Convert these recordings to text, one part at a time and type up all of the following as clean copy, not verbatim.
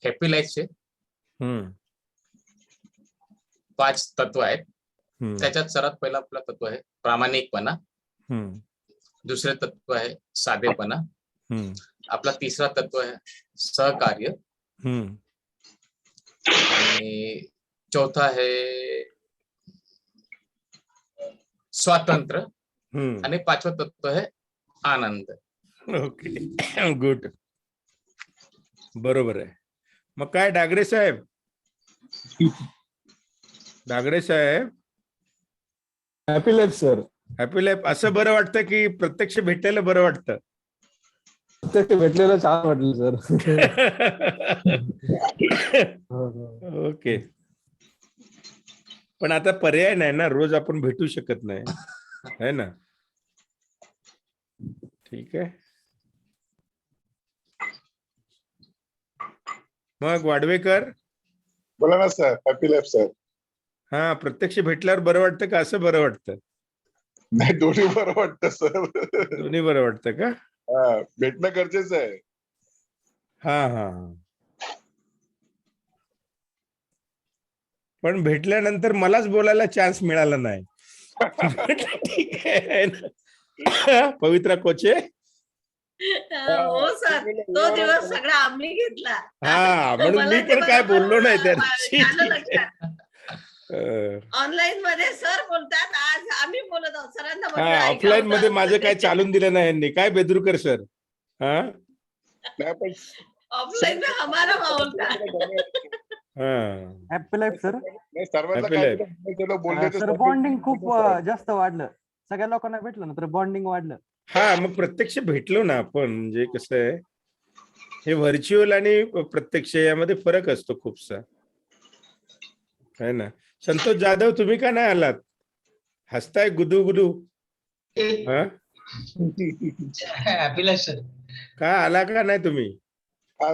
Happy लाईफचे हम्म 5 तत्व आहेत. हम्म त्याच्यात सर्वात पहिला आपलं तत्व आहे प्रामाणिकपणा. हम्म दुसरे तत्व आहे साधेपणा. हम्म आपला तिसरा तत्व आहे सहकार्य. हम्म आणि चौथा आहे स्वातंत्र्य. हम्म आणि 5वं तत्व आहे आनंद. ओके गुड, बरोबर आहे. मग काय डागरे साहेब, डागरे साहेब, happy life sir. Happy life असं बरं वाटतं की प्रत्यक्ष भेटलेलं बरं वाटतं? ते भेटलेलं छान वाटलं सर. ओके, पण आता पर्याय नाही ना, रोज आपण भेटू शकत नाही है ना. ठीक आहे, मग वाडवेकर. बोला ना सर. Happy life sir. हा, प्रत्यक्ष भेटल्यावर बरं वाटतं का असं बरं वाटतं? नाही, दोन्ही बरं वाटतं सर. दोन्ही बरं वाटतं का? हा, भेटणं गरजेचं आहे. हा हा हा. पण भेटल्यानंतर मलाच बोलायला चान्स मिळाला नाही. ठीक आहे ना? पवित्रा कोचे. हो सर, तो दिवस सगळा आम्ही घेतला. हा, म्हणून मी पण काय बोललो नाही त्या दिवशी. ऑनलाईन मध्ये सर बोलतात, आज आम्ही बोलत आहोत. सरांना हा, ऑफलाईन मध्ये माझं काय चालून दिलं नाही यांनी. काय बेदुरकर सर? हा, नाही पण ऑफलाईन में हमारा माहोल था. Happy life sir. नाही, सर्वांना Happy काय life. बोलायचं बोलले तर सर सर बॉन्डिंग खूप जास्त वाढलं. सगळ्या लोकांना भेटलं ना तर बॉन्डिंग वाढलं. हा, मग प्रत्यक्ष भेटलो ना आपण. म्हणजे कसं आहे, हे व्हर्च्युअल आणि प्रत्यक्ष यामध्ये फरक असतो खूपसा, है ना. संतोष जाधव, तुम्ही का नाही आलात? हसताय गुदू गुदू. हा, हॅपी लाईफ सर. का आला का नाही तुम्ही? हा,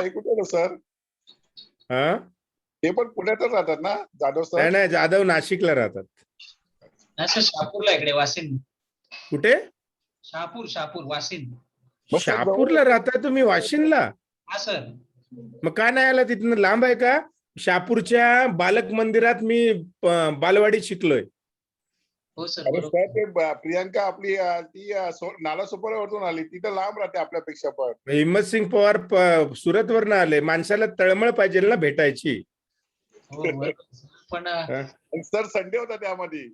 हे कुठे सर? हा, ते पण पुण्यातच राहतात ना जाधव सर? नाही नाही, जाधव नाशिकला राहतात. नाही सर, शहापूरला इकडे वाशिम. कुठे? शहापूर वाशिम. मग सर शहापूरला राहताय तुम्ही, वाशिमला? हा सर. मग का नाही आला? तिथनं लांब आहे का? शहापूरच्या बालक मंदिरात मी बालवाडीत शिकलोय. हो सर, अरे बरोबर. सर, ते प्रियांका आपली ती नालासोपाऱ्यावरून आली. तिथं लांब राहते आपल्यापेक्षा पण. हिम्मत सिंग पवार सुरत वरनं आले. माणसाला तळमळ पाहिजे ना भेटायची. हो, बरोबर. पण हा? आणि सर संडे होता त्यामध्ये.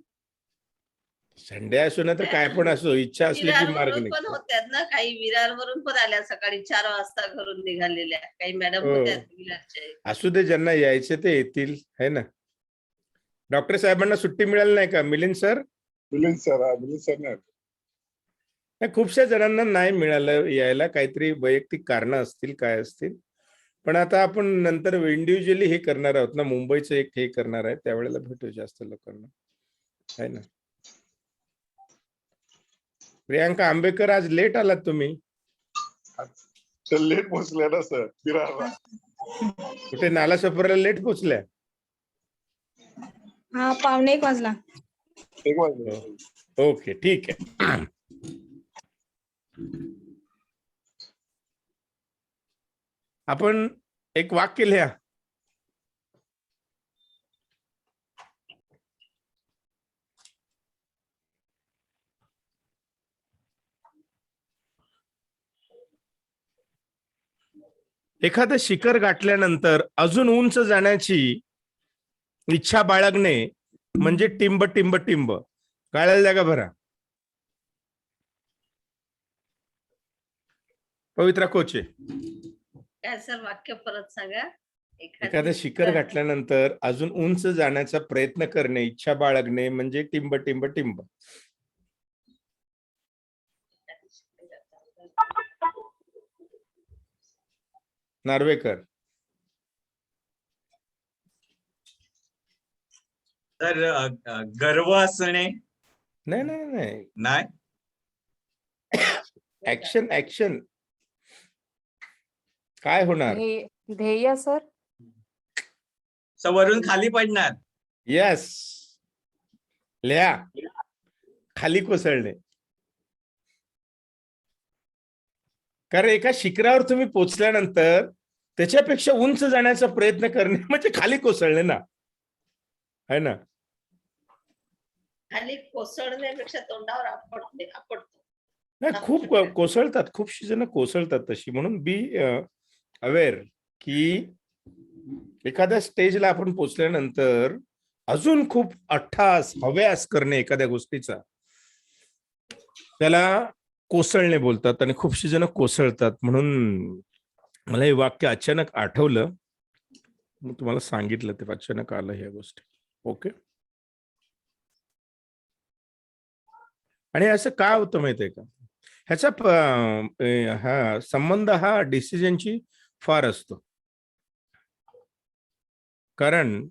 संडे असो ना तर काय पण असो, इच्छा असली की मार्ग विरारवरून पण निघतो. होत्यात ना, काही विरारवरून पण आल्या सकाळी 4 वाजता घरून निघालेल्या. काही मॅडम हो. होत्या विरारच्या. असू दे, ज्यांना यायचे ते येतील, है ना. डॉक्टर साहेबांना सुट्टी मिळाली नाही का? मिलिंद सर? मिलिंद सर नाही. नाही, खूपशा जणांना नाही मिळालं यायला. काहीतरी वैयक्तिक कारणं असतील, काय असतील. पण आता आपण नंतर इंडिव्हिज्युअली हे करणार आहोत ना, मुंबईचं एक हे करणार आहे, त्यावेळेला भेटू जास्त लोकांना, है ना. प्रियांका आंबेकर, आज लेट आलात तुम्ही. तर लेट पोहोचले ना सर विरारला. कुठे नालासोपाऱ्याला लेट पोहोचल्या? हा, 1:45 वाजला. 1 वाजले. ओके, ठीक आहे. आपण एक वाक्य लिहा. एखादं शिखर गाठल्यानंतर अजून उंच जाण्याची इच्छा बाळगणे म्हणजे टिंब टिंब टिंब. कळायला जागा भरा. पवित्रा कोचे. काय सर, वाक्य परत सांगा. एखादं शिखर गाठल्यानंतर अजून उंच जाण्याचा प्रयत्न करणे, इच्छा बाळगणे म्हणजे टिंब टिंब टिंब. नार्वेकर. तर गर्व असणे. नाही नाही नाही, नाही, ऍक्शन ऍक्शन. काय होणार? ध्येय सर. वरून खाली पडणार. यस, लिहा. खाली कोसळणे. कारण एका शिखरावर तुम्ही पोचल्यानंतर त्याच्यापेक्षा उंच जाण्याचा प्रयत्न करणे म्हणजे खाली कोसळणे ना, है ना. खाली कोसळण्यापेक्षा तोंडावर आपटतो. नाही, खूप कोसळतात, खूपशी जण कोसळतात तशी. म्हणून बी अवेअर की एखाद्या स्टेजला आपण पोचल्यानंतर अजून खूप अट्टास हव्यास करणे एखाद्या गोष्टीचा, त्याला कोसळणे बोलतात आणि खूपशी जण कोसळतात. म्हणून मला हे वाक्य अचानक आठवलं, मग तुम्हाला सांगितलं, ते अचानक आलं ह्या गोष्टी. ओके. आणि असं का होतं माहितीये का, ह्याचा हा संबंध हा डिसिजनची फार असतो. कारण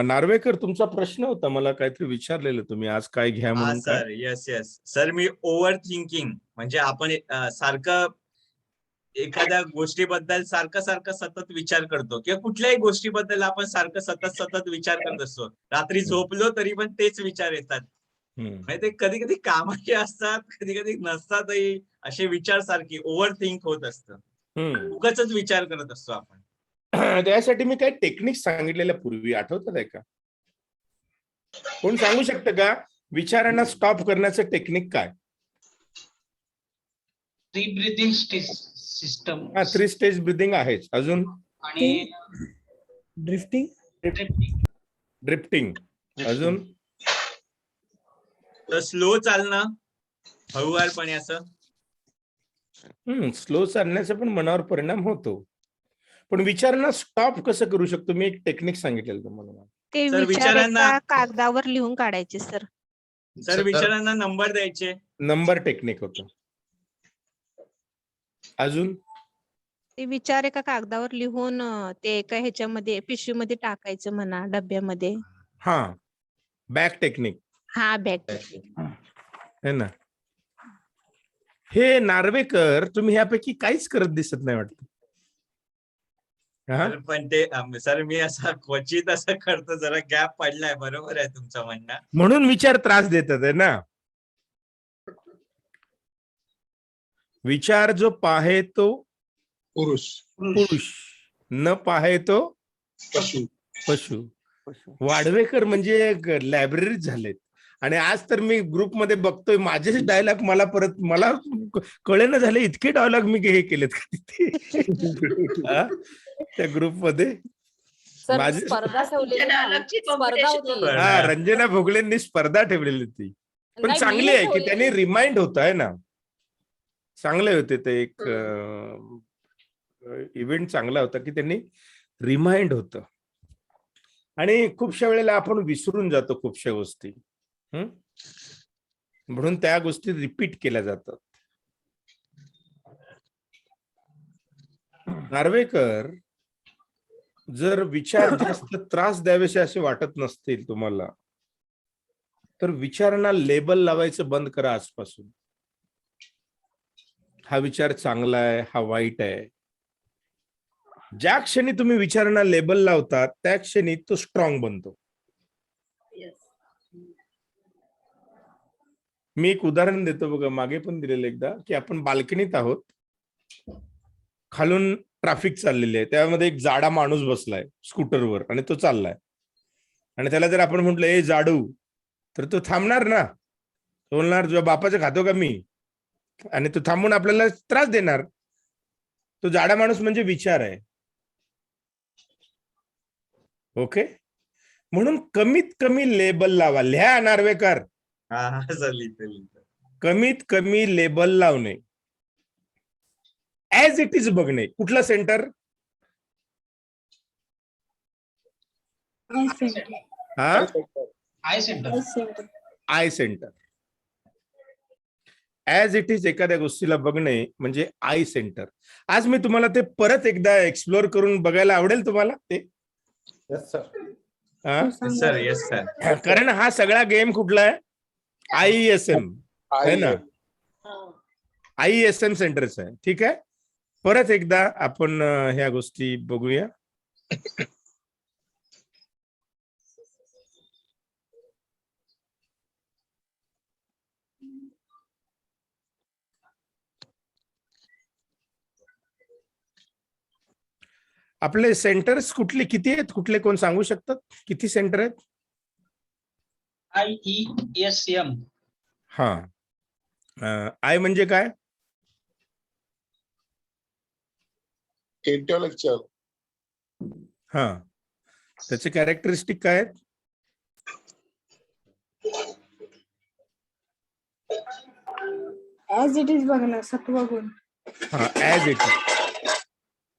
नार्वेकर, तुमचा प्रश्न होता, मला काहीतरी विचारलेलं तुम्ही, आज काय घ्या हा म्हणून. काय सर, येस सर, मी ओव्हर थिंकिंग म्हणजे आपण सारखं एखाद्या गोष्टीबद्दल सारखं सतत विचार करतो, किंवा कुठल्याही गोष्टीबद्दल आपण सारखं सतत विचार करत असतो. रात्री झोपलो तरी पण तेच विचार येतात. म्हणजे ते कधी कधी कामाचे असतात, कधी कधी नसतातही. असे विचार सारखी ओव्हर थिंक होत असतं, उगाचच विचार करत असतो आपण. त्यासाठी मी काही टेक्निक सांगितलेल्या पूर्वी, आठवतात आहे का? कोण सांगू शकतं का विचारांना स्टॉप करण्याचं टेक्निक काय? 3 ब्रीथिंग सिस्टम 3 स्टेज ब्रीथिंग आहेच. अजून आणि ड्रिफ्टिंग. अजून तर स्लो चालणं, हळूवारपणे असं. स्लो चालण्याचा पण मनावर परिणाम होतो. पण विचारांना स्टॉप कसं करू शकतो, मी एक टेक्निक सांगितलेलं तुम्हाला. ते सर, विचार विचारांना- एका कागदावर लिहून काढायचे सर. सर, विचारांना नंबर द्यायचे. नंबर टेक्निक होतं. अजून ते विचार एका कागदावर लिहून ते एका ह्याच्यामध्ये पिशवीमध्ये टाकायचं म्हणा, डब्यामध्ये. हा, बॅक टेक्निक हा, बॅग. है ना. हे नार्वेकर, तुम्ही ह्यापैकी काहीच करत दिसत नाही वाटतं. सर, पण ते सर, मी असं क्वचित असं करतो, जरा गॅप पडलाय. बरोबर आहे तुमचं म्हणणं. म्हणून विचार त्रास देतात, है ना. विचार जो पाहे तो पुरुष, न पाहे तो पशु. वाडवेकर म्हणजे लायब्ररीत झालेत. आणि आज तर मी ग्रुपमध्ये बघतोय, माझेच डायलॉग मला कळेना झाले, इतके डायलॉग मी हे केलेत का तिथे त्या ग्रुपमध्ये. स्पर्धा होती. हा, रंजना भोगलेंनी स्पर्धा ठेवलेली होती. पण चांगली आहे की त्यांनी रिमाइंड होत आहे ना, चांगले होते ते. एक इव्हेंट चांगला होता की त्यांनी रिमाइंड होतं. आणि खूपशा वेळेला आपण विसरून जातो खूपशा गोष्टी, म्हणून त्या गोष्टी रिपीट केल्या जातात. नार्वेकर, जर विचार जास्त त्रास द्यावेसे असे वाटत नसतील तुम्हाला, तर विचारांना लेबल लावायचं बंद करा आजपासून. हा विचार चांगला आहे, हा वाईट आहे. ज्या क्षणी तुम्ही विचारांना लेबल लावतात, त्या क्षणी तो स्ट्रॉंग बनतो. मी एक उदाहरण देतो बघा, मागे पण दिलेलं एकदा, की आपण बाल्कनीत आहोत, खालून ट्रॅफिक चाललेली आहे, त्यामध्ये एक जाडा माणूस बसलाय स्कूटरवर आणि तो चाललाय. आणि त्याला जर आपण म्हटलं, ए जाडू, तर तो थांबणार ना, तो बोलणार तुझ्या बापाचं खातो का मी, आणि तो थांबून आपल्याला त्रास देणार. तो जाडा माणूस म्हणजे विचार आहे. ओके. म्हणून कमीत कमी लेबल लावा. लिहा नार्वेकर, हा सर, लिहितो. कमीत कमी लेबल लावणे, ऍज इट इज बघणे. कुठलं सेंटर? हा, I centre. I centre. As it is एखाद्या गोष्टीला बघणे म्हणजे आय सेंटर. आज मी तुम्हाला ते परत एकदा एक्सप्लोर करून बघायला आवडेल तुम्हाला ते. Sir, yes sir. कारण हा सगळा गेम कुठला आहे? IESM है ना, IESM सेंटरचा आहे. ठीक आहे, परत एकदा आपण ह्या गोष्टी बघूया. आपले सेंटर्स कुठले किती आहेत, कुठले कोण सांगू शकतात किती सेंटर आहेत? IESM. हा, आय म्हणजे काय? इंटेलेक्च्युअल. हा, त्याचे कॅरेक्टरिस्टिक काय आहेत? ऍज इट इज बघा ना, सत्वगुण. हा, ऍज इट इज.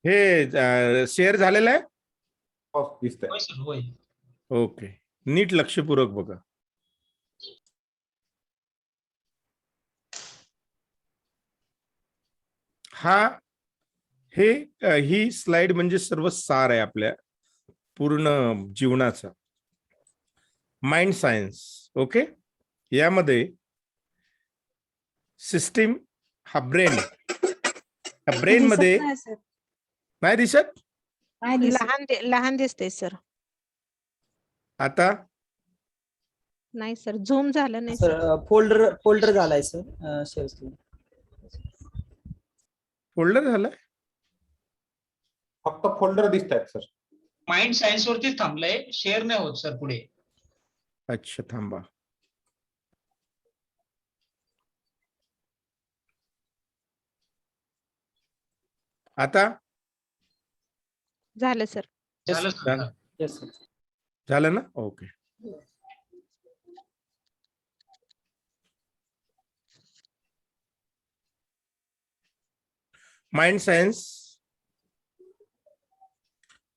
हे शेअर झालेलं आहे? दिसतंय. होय सर, होय. ओके, नीट लक्षपूर्वक बघा. ही स्लाइड म्हणजे सर्व सार आहे आपल्या पूर्ण जीवनाचा. Mind science. ओके, यामध्ये सिस्टीम हा ब्रेन, ब्रेन मध्ये नाही दिसत. लहान दिसते सर. आता नाही सर, झूम झालं नाही सर सर. फोल्डर झालाय सर शेअर स्क्रीन. फोल्डर झालाय. फक्त फोल्डर दिसत आहेत सर. माइंड सायन्स वरतीच थांबलंय, शेअर नाही होत सर पुढे. अच्छा, थांबा. आता झालं सर. झालं सर. Yes sir. झालं ना? ओके. माइंड सायन्स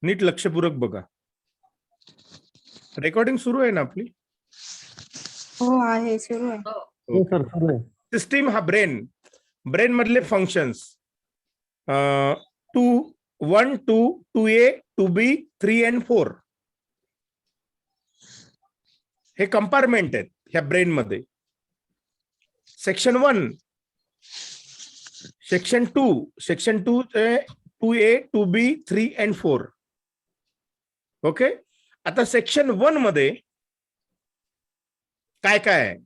नीट लक्षपूर्वक बघा. रेकॉर्डिंग सुरू आहे ना आपली? हो आहे, सुरू आहे. हो सर, सुरू आहे. सिस्टीम हा ब्रेन, ब्रेन मधले फंक्शन्स 1, 2, 2A, 2B, 3 and 4 हे कंपार्टमेंट आहेत ह्या ब्रेन मध्ये. Section 1, section 2, section 2A, 2B, 3 and 4. Okay, आता सेक्शन 1 मध्ये काय काय आहे?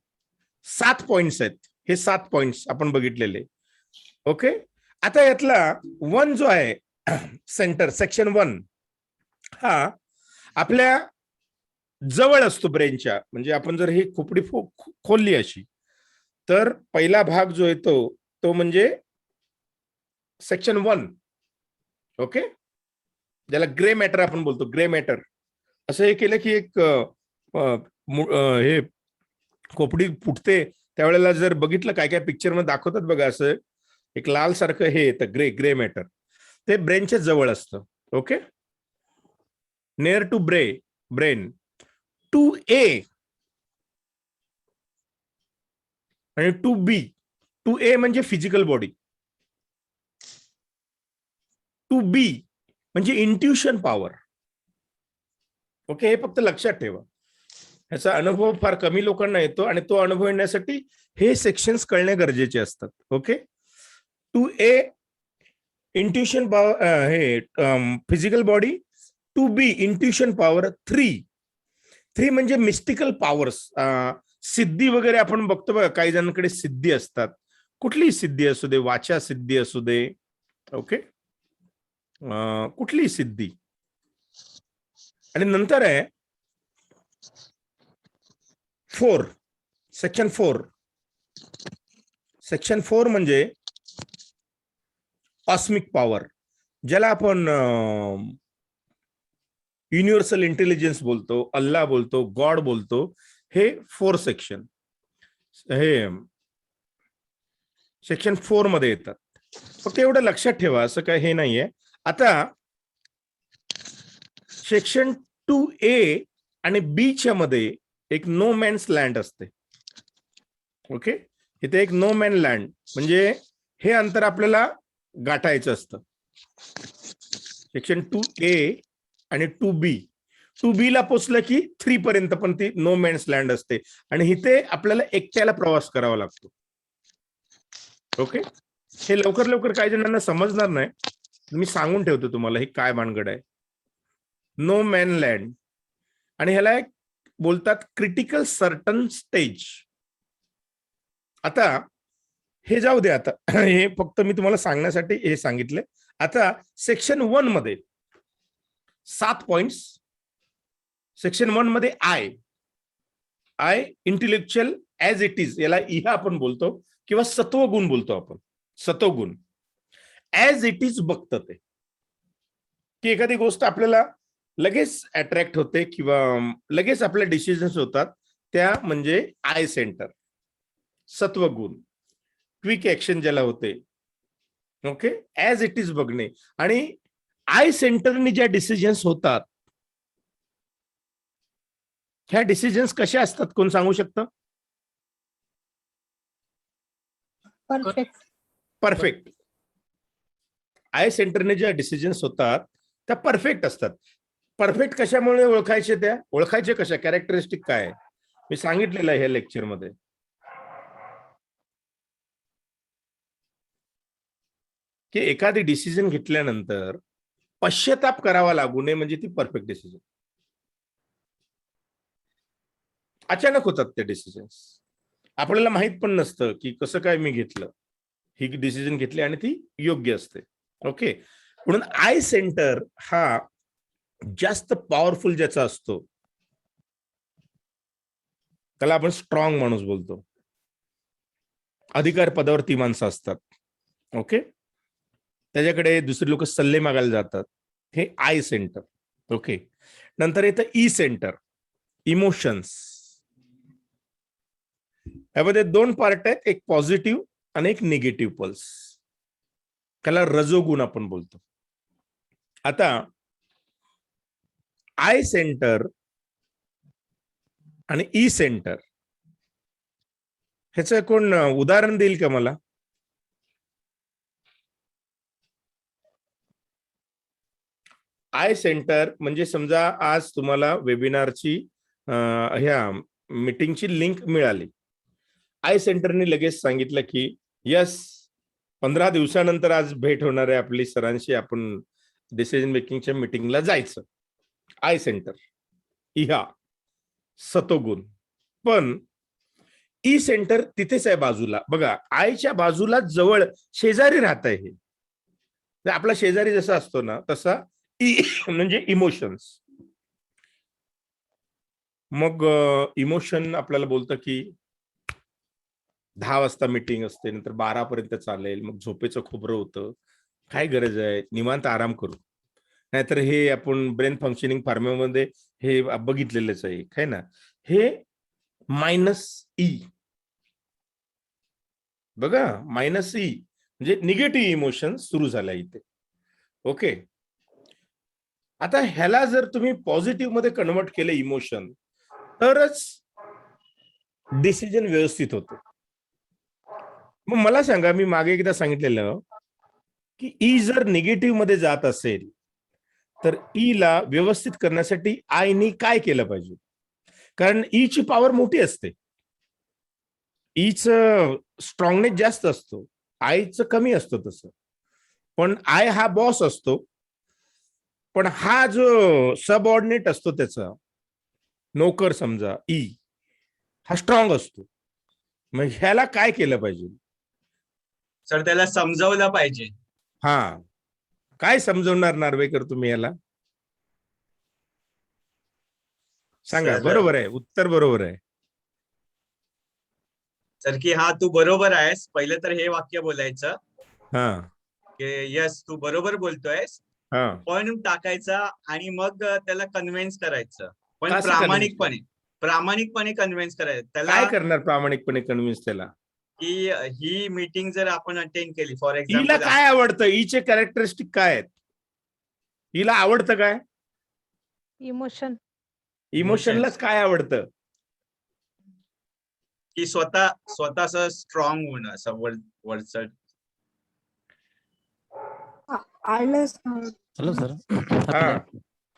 7 पॉइंट्स आहेत. हे 7 पॉइंट्स आपण बघितलेले. ओके, आता यातला 1 जो आहे सेंटर, सेक्शन 1 हा आपल्या जवळ असतो ब्रेनच्या. म्हणजे आपण जर ही खोपडी खोलली अशी, तर पहिला भाग जो येतो तो म्हणजे सेक्शन 1. ओके, ज्याला ग्रे मॅटर आपण बोलतो, ग्रे मॅटर. असं हे केलं की एक हे खोपडी फुटते त्यावेळेला जर बघितलं काय काय पिक्चर मध्ये दाखवतात बघा, असं एक लाल सारखं हे येतं ग्रे मॅटर. ते ब्रेनच्या जवळ असतं. Okay, near to brain. 2A आणि 2B. 2A म्हणजे फिजिकल बॉडी, 2B म्हणजे इंट्युशन पॉवर. ओके, हे फक्त लक्षात ठेवा. ह्याचा अनुभव फार कमी लोकांना येतो आणि तो अनुभव येण्यासाठी हे सेक्शन्स कळणे गरजेचे असतात. ओके, 2A इंट्युशन पॉवर, हे physical body. 2B intuition power. 3 म्हणजे मिस्टिकल पॉवर्स, सिद्धी वगैरे आपण बघतो बघा, काही जणांकडे सिद्धी असतात. कुठलीही सिद्धी असू दे, वाचा सिद्धी असू दे. ओके, कुठलीही सिद्धी. आणि नंतर आहे 4, सेक्शन 4. सेक्शन 4 म्हणजे कॉस्मिक पॉवर, ज्याला आपण युनिव्हर्सल इंटेलिजन्स बोलतो, अल्लाह बोलतो, गॉड बोलतो. हे 4 सेक्शन हे सेक्शन 4 मध्ये येतात. फक्त एवढं लक्षात ठेवा, असं काय हे नाहीये. आता सेक्शन 2A आणि B च्या मध्ये एक नो मॅन्स लँड असते. ओके, इथे एक नो मॅन लँड म्हणजे हे अंतर आपल्याला गाठायचं असतं. सेक्शन 2A आणि 2B. 2B ला पोचलं की 3 पर्यंत पण ती नो मॅन्स लँड असते आणि इथे आपल्याला एकट्याला प्रवास करावा लागतो. ओके, हे लवकर काही जणांना समजणार नाही, मी सांगून ठेवतो तुम्हाला हे काय भानगड आहे. नो मॅन लँड, आणि ह्याला एक बोलतात क्रिटिकल सर्टन स्टेज. आता हे जाऊ दे, आता हे फक्त मी तुम्हाला सांगण्यासाठी हे सांगितले. आता सेक्शन 1 मध्ये 7 पॉइंट्स. सेक्शन 1 मध्ये I intellectual as it is, याला इहा आपण बोलतो किंवा सत्वगुण बोलतो आपण. सत्वगुण ऍज इट इज बघतं ते, की एखादी गोष्ट आपल्याला लगेच अट्रॅक्ट होते किंवा लगेच आपल्या डिसिजन्स होतात, त्या म्हणजे आय सेंटर, सत्वगुण, क्विक ऍक्शन ज्याला होते. ओके, ऍज इट इज बघणे. आणि आय सेंटरने ज्या डिसिजन्स होतात, ह्या डिसिजन्स कशा असतात, कोण सांगू शकतं? परफेक्ट. परफेक्ट. आय सेंटरने ज्या डिसिजन्स होतात त्या परफेक्ट असतात. परफेक्ट कशामुळे ओळखायचे? त्या ओळखायचे कशा? कॅरेक्टरिस्टिक काय आहे? मी सांगितलेलं आहे ह्या लेक्चरमध्ये. की एखादी डिसिजन घेतल्यानंतर पश्चाताप करावा लागू नये, म्हणजे ती परफेक्ट डिसिजन. अचानक होतात ते डिसिजन्स, आपल्याला माहित पण नसतं की कसं काय मी घेतलं, ही डिसिजन घेतली आणि ती योग्य असते. ओके, म्हणून आय सेंटर हा जास्त पॉवरफुल ज्याचा असतो त्याला आपण स्ट्रॉंग माणूस बोलतो. अधिकार पदावर ती माणसं असतात. ओके, त्याच्याकडे दुसरे लोक सल्ले मागायला जातात. हे आय सेंटर. ओके, नंतर येतं ई सेंटर, इमोशन्स. यामध्ये 2 पार्ट आहेत, एक पॉझिटिव्ह आणि एक निगेटिव्ह पल्स. त्याला रजोगुण आपण बोलतो. आता आय सेंटर आणि ई सेंटर ह्याचं कोण उदाहरण देईल का मला? आय सेंटर म्हणजे समजा आज तुम्हाला वेबिनारची ह्या मीटिंगची लिंक मिळाली. आय सेंटरने लगेच सांगितलं की यस, 15 दिवसानंतर आज भेट होणार आहे आपली सरांशी, आपण डिसिजन मेकिंगच्या मीटिंगला जायचं. आय सेंटर, इहा सतोगुण. पण ई सेंटर तिथेच आहे बाजूला बघा, आयच्या बाजूला जवळ शेजारी राहत आहे. हे आपला शेजारी जसा असतो ना तसा ई म्हणजे इमोशन्स. मग इमोशन आपल्याला बोलतं की 10 वाजता मीटिंग असते, नंतर 12 पर्यंत चालेल, मग झोपेचं खोबरं होतं, काय गरज आहे, निवांत आराम करू. नाहीतर हे आपण ब्रेन फंक्शनिंग फार्म्यामध्ये हे बघितलेलंच आहे, है ना. हे -E बघा, -E म्हणजे निगेटिव्ह इमोशन सुरू झाला इथे. ओके, आता ह्याला जर तुम्ही पॉझिटिव्ह मध्ये कन्वर्ट केलं इमोशन, तरच डिसिजन व्यवस्थित होतो. मग मला सांगा, मी मागे एकदा सांगितलेलं की ई जर निगेटिव्ह मध्ये जात असेल तर ई ला व्यवस्थित करण्यासाठी आयनी काय केलं पाहिजे? कारण ई ची पॉवर मोठी असते, ईच स्ट्रॉंगनेस जास्त असतो, आयचं कमी असतो तसं. पण आय हा बॉस असतो, पण हा जो सबऑर्डिनेट असतो त्याचा नोकर समजा, ई हा स्ट्रॉंग असतो. मग ह्याला काय केलं पाहिजे? सर त्याला समजावलं पाहिजे. हा, काय समजवणार नार्वेकर तुम्ही याला? सांगा. बरोबर आहे, उत्तर बरोबर आहे. सर की हा तू बरोबर आहेस, पहिलं तर हे वाक्य बोलायचं हा की यस तू बरोबर बोलतोयस, हा पण टाकायचा आणि मग त्याला कन्व्हिन्स करायचं, पण कसं प्रामाणिकपणे कन्व्हिन्स करायचं त्याला. काय करणार प्रामाणिकपणे कन्व्हिन्स त्याला? की ही मीटिंग जर आपण अटेंड केली, फॉर हिला एक्झाम्पल, काय आवडतं? ईचे कॅरेक्टरिस्टिक काय आहेत? हिला आवडतं काय? इमोशन. इमोशनलाच काय आवडतं? की स्वतःच स्ट्रॉंग होणं, असं वरचढ. आळस. Hello sir. हा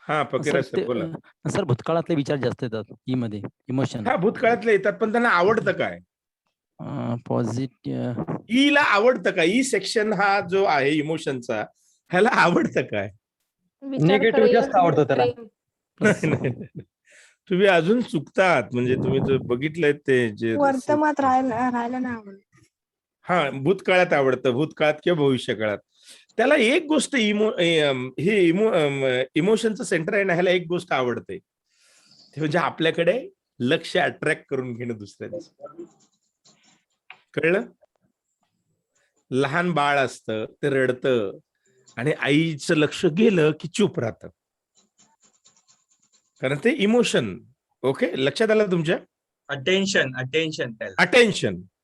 हा फकीरा सर बोला. सर भूतकाळातले विचार जास्त येतात ई मध्ये, इमोशन. हा भूतकाळातले येतात, पण त्यांना आवडतं काय? पॉझिटिव्ह. ईला आवडतं काय? ई सेक्शन हा जो आहे इमोशनचा, ह्याला आवडतं काय? निगेटिव्ह जास्त आवडतं त्याला. तुम्ही अजून चुकतात, म्हणजे तुम्ही जर बघितलंय ते जे वर्तमानात राहायला नाही आवडत. हा भूतकाळात आवडतं, भूतकाळात किंवा भविष्यकाळात. त्याला एक गोष्ट हे इमोशनचं सेंटर आहे ना, ह्याला एक गोष्ट आवडते, ते म्हणजे आपल्याकडे लक्ष अट्रॅक्ट करून घेणं दुसऱ्यांचं. कळलं? लहान बाळ असतं, ते रडतं आणि आईचं लक्ष गेलं की चूप राहतं, कारण ते इमोशन. ओके, लक्षात आलं तुमच्या? अटेन्शन त्याला.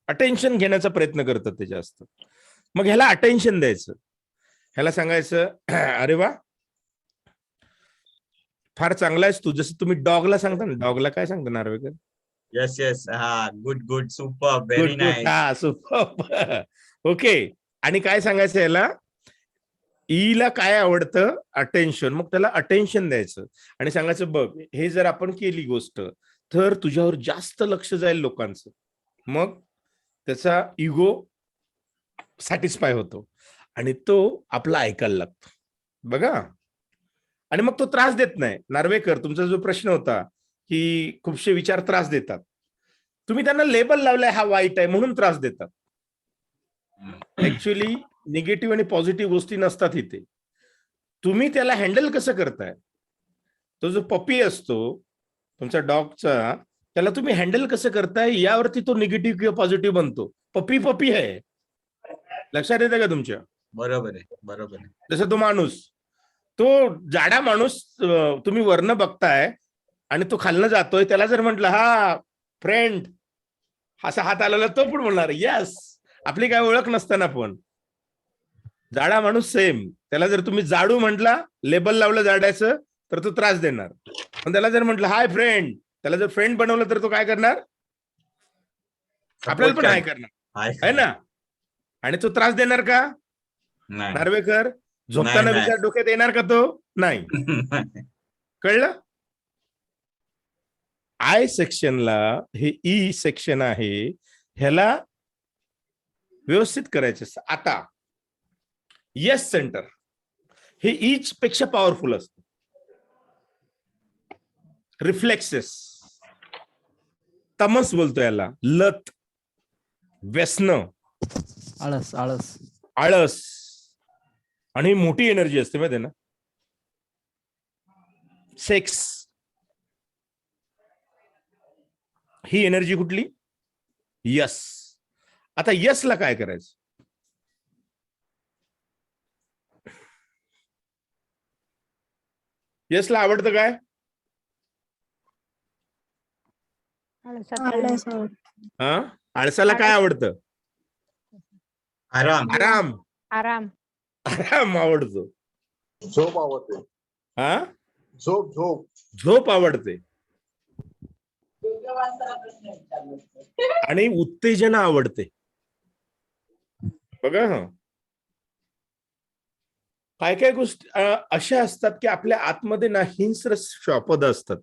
अटेन्शन घेण्याचा प्रयत्न करतात ते जास्त. मग ह्याला अटेन्शन द्यायचं, ह्याला सांगायचं अरे वा फार चांगला आहेस तू. जसं तुम्ही डॉगला सांगता ना, डॉगला काय सांगता नार्वेकर? येस हा गुड सुपर व्हेरी नाईस. हा सुपर. ओके, आणि काय सांगायचं याला? ईला काय आवडतं? अटेन्शन. मग त्याला अटेन्शन द्यायचं आणि सांगायचं बघ, हे जर आपण केली गोष्ट तर तुझ्यावर जास्त लक्ष जाईल लोकांचं. मग त्याचा इगो सॅटिस्फाय होतो आणि तो आपला ऐकायला लागतो. बघा, आणि मग तो त्रास देत नाही. नार्वेकर, तुमचा जो प्रश्न होता की खूपशे विचार त्रास देतात, तुम्ही त्यांना लेबल लावलाय हा वाईट आहे म्हणून त्रास देतात. ऍक्च्युअली निगेटिव्ह आणि पॉझिटिव्ह गोष्टी नसतात इथे. तुम्ही त्याला हँडल कसं करताय? तो जो पपी असतो तुमचा डॉगचा, त्याला तुम्ही हँडल कसं करताय यावरती तो निगेटिव्ह किंवा पॉझिटिव्ह बनतो. पपी आहे, लक्षात येतं का तुमच्या? बरोबर आहे. जसं तो माणूस, तो जाडा माणूस तुम्ही वरनं बघताय आणि तो खालनं जातोय, त्याला जर म्हटलं हा फ्रेंड, असा हात आलेला, तो पण म्हणणार यस. आपली काय ओळख नसताना पण जाडा माणूस सेम. त्याला जर तुम्ही जाडू म्हटला, लेबल लावलं जाड्याचं, तर तो त्रास देणार. पण त्याला जर म्हटलं हाय फ्रेंड, त्याला जर फ्रेंड बनवलं तर तो काय करणार? आपल्याला पण हाय करणार आहे ना. आणि तो त्रास देणार का नार्वेकर? झोपताना विचार डोक्यात येणार का? तो नाही. कळलं? आय सेक्शनला हे ई सेक्शन आहे, ह्याला व्यवस्थित करायचं. आता येस सेंटर हे ईच पेक्षा पॉवरफुल असतं. रिफ्लेक्सेस, तमस बोलतो याला, लत, व्यसन, आळस आणि मोठी एनर्जी असते माहिती आहे ना. सेक्स, ही एनर्जी कुठली? यस. आता यसला काय करायचं? यसला आवडतं काय? हा, आळसाला काय आवडतं? आराम आवडतो. झोप आवडते. हा, झोप आवडते. आणि उत्तेजना आवडते. बघा, हा काय काय गोष्टी अशा असतात की आपल्या आतमध्ये ना हिंस्र श्वापद असतात,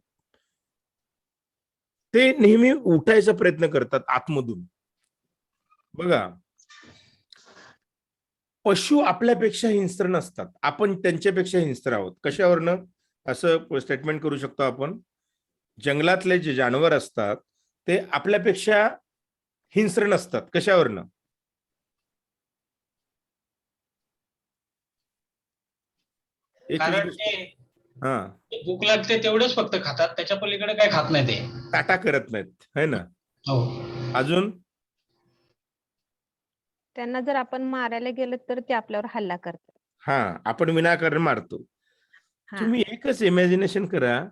ते नेहमी उठायचा प्रयत्न करतात आतमधून. बघा, पशु आपल्यापेक्षा हिंस्र नसतात, आपण त्यांच्यापेक्षा हिंस्र आहोत. कशावरनं असं स्टेटमेंट करू शकतो आपण? जंगलातले जे जानवर असतात ते आपल्यापेक्षा हिंस्र नसतात. कशावरनं? कारण ते भूक लागते तेवढंच फक्त खातात, त्याच्या पलीकडे काय खात नाही ते. टाटा करत नाहीत, है ना. हो. अजून त्यांना जर आपण मारायला गेलं तर ते आपल्यावर हल्ला करतात. हा, आपण विनाकारण मारतो. तुम्ही एकच इमॅजिनेशन करा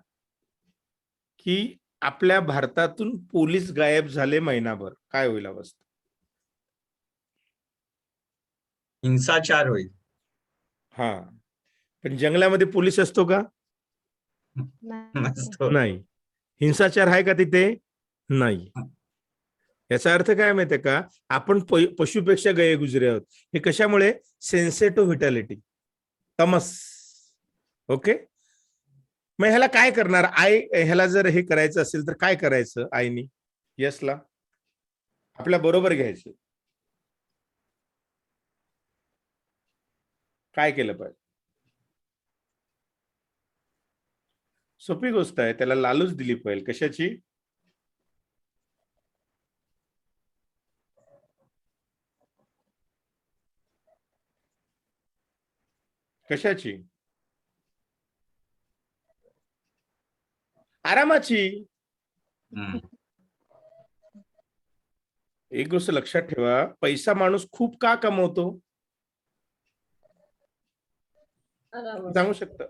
की आपल्या भारतातून पोलीस गायब झाले महिनाभर, काय होईल अवस्था? हिंसाचार होईल. हा, पण जंगलामध्ये पोलीस असतो का? नाही. हिंसाचार आहे का तिथे? नाही. याचा अर्थ काय माहितीये का? आपण पशुपेक्षा गैरगुजरे आहोत. हे कशामुळे? सेन्सिटिव्ह व्हिटॅलिटी, तमस. ओके, मग ह्याला काय करणार? ह्याला जर हे करायचं असेल तर काय करायचं? आईनी यसला आपल्या बरोबर घ्यायचं. काय केलं पाहिजे? सोपी गोष्ट आहे. त्याला लालूच दिली पाहिजे. कशाची? कशाची? आरामाची. हम्म. एक गोष्ट लक्षात ठेवा, पैसा माणूस खूप का कमवतो आरामात. सांगू शकतो?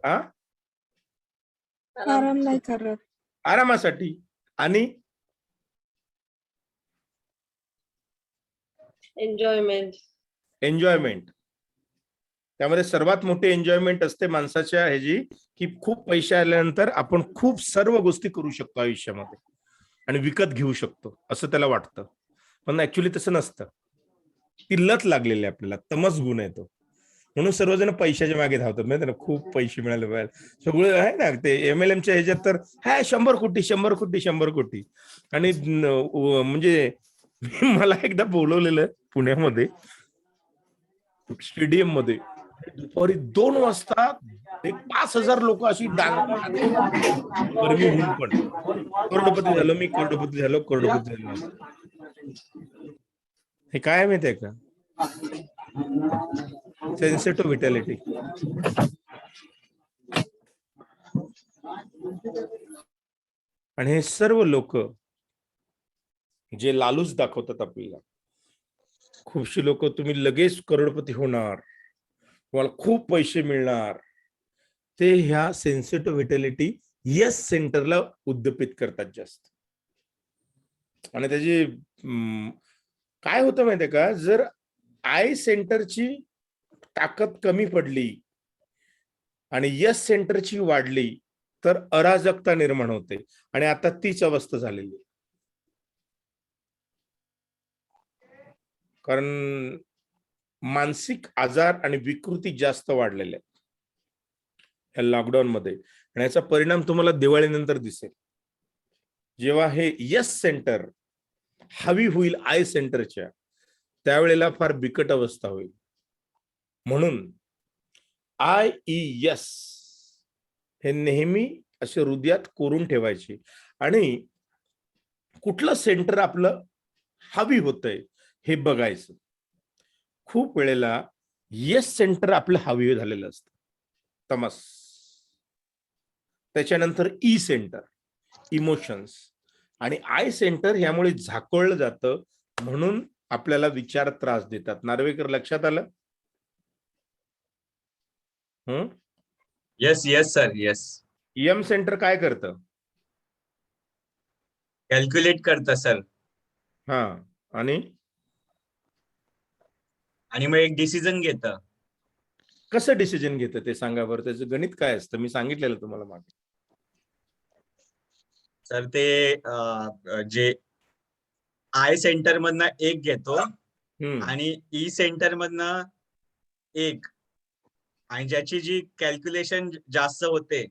आराम नाही करत. आरामासाठी आणि एन्जॉयमेंट. एन्जॉयमेंट. त्यामध्ये सर्वात मोठी एन्जॉयमेंट असते माणसाच्या ह्याची, की खूप पैसे आल्यानंतर आपण खूप सर्व गोष्टी करू शकतो आयुष्यामध्ये आणि विकत घेऊ शकतो असं त्याला वाटतं, पण ऍक्च्युली तसं नसतं. ती लत लागलेली आहे आपल्याला, तमस गुण आहे तो. म्हणून सर्वजण पैशाच्या मागे धावतात माहिती ना, खूप पैसे मिळाले पाहिजे सगळं आहे ना. ते MLM-च्या ह्याच्यात तर 100 कोटी 100 कोटी 100 कोटी. आणि म्हणजे मला एकदा बोलवलेलं पुण्यामध्ये स्टेडियम मध्ये, दुपारी 2 वाजता एक 5,000 लोक अशी गरमी होऊन पण करोडपती झालो मी, करोडपती झालो, करोडपती झालो. हे काय माहितीये का? Sensitive vitality. आणि हे सर्व लोक जे लालूच दाखवतात आपल्याला, खूपशी लोक तुम्ही लगेच करोडपती होणार, तुम्हाला खूप पैसे मिळणार, ते ह्या सेन्सिटिव्ह व्हिटॅलिटी येस सेंटरला उद्दीपित करतात जास्त. आणि त्याची काय होतं माहितीये का, जर आय सेंटरची ताकद कमी पडली आणि यस सेंटरची वाढली तर अराजकता निर्माण होते. आणि आता तीच अवस्था झालेली आहे. कारण मानसिक आजार आणि विकृती जास्त वाढलेल्या आहेत या लॉकडाऊन मध्ये. आणि याचा परिणाम तुम्हाला दिवाळीनंतर दिसेल, जेव्हा हे यस सेंटर हवी होईल आय सेंटरच्या, त्यावेळेला फार बिकट अवस्था होईल. म्हणून IES हे नेहमी असे हृदयात कोरून ठेवायचे. आणि कुठलं सेंटर आपलं हवी होतंय हे बघायचं. खूप वेळेला येस सेंटर आपलं हवी झालेलं असतं, तमस. त्याच्यानंतर ई सेंटर इमोशन्स, आणि आय सेंटर यामुळे झाकोळलं जातं, म्हणून आपल्याला विचार त्रास देतात. नार्वेकर, लक्षात आलं? Yes yes sir, yes. M centre काय करतं? कॅल्क्युलेट करतं सर. हा, आणि मग एक डिसिजन घेतं. कसं डिसिजन घेतं ते सांगा बरं. त्याचं गणित काय असतं? मी सांगितलेलं तुम्हाला मागे. सर ते जे आय सेंटर मधनं एक घेतो आणि ई सेंटर मधनं एक, आणि ज्याची जी कॅल्क्युलेशन जास्त होते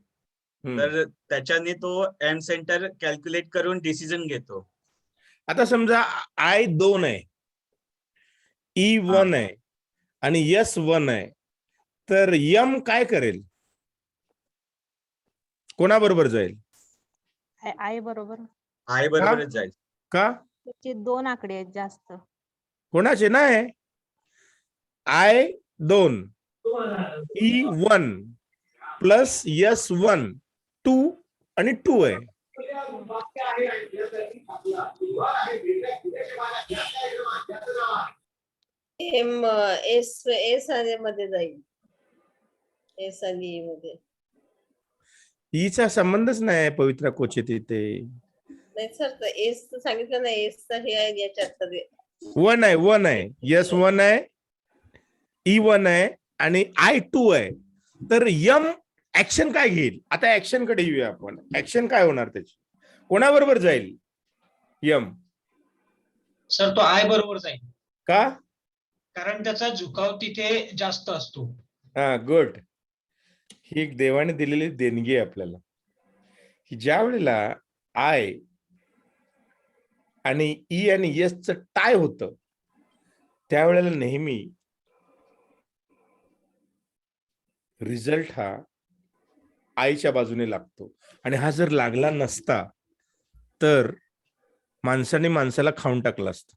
तर त्याच्याने तो एम सेंटर कॅल्क्युलेट करून डिसिजन घेतो. आता समजा आय 2 आहे, ई 1 आहे आणि यस 1 आहे, तर यम काय करेल? कोणाबरोबर जाईल? आय बरोबर. आय बरोबरच जाईल. का? त्याचे 2 आकडे आहेत जास्त. कोणाचे नाही? आय 2 ई 1 प्लस यस 1 2 आणि 2 आहे. एस मध्ये जाईल. एस आणि ई मध्ये. ईचा संबंधच नाही पवित्रा कोचे तिथे. नाही सर, एस सांगितलं ना, एस हे आहे याच्यात 1 आहे, 1 आहे, यस 1 आहे, ई 1 आहे आणि आय 2 आहे. तर यम ऍक्शन काय घेईल? आता ऍक्शन कडे येऊया आपण. ऍक्शन काय होणार त्याची? कोणाबरोबर जाईल यम? सर तो आय बरोबर जाईल. का? कारण त्याचा झुकाव तिथे जास्त असतो. हा, गुड. ही एक देवाने दिलेली देणगी आहे आपल्याला, की ज्या वेळेला आय आणि ई आणि यस टाय होतं, त्यावेळेला नेहमी रिझल्ट हा आईच्या बाजूने लागतो. आणि हा जर लागला नसता तर माणसाने माणसाला खाऊन टाकलं असतं.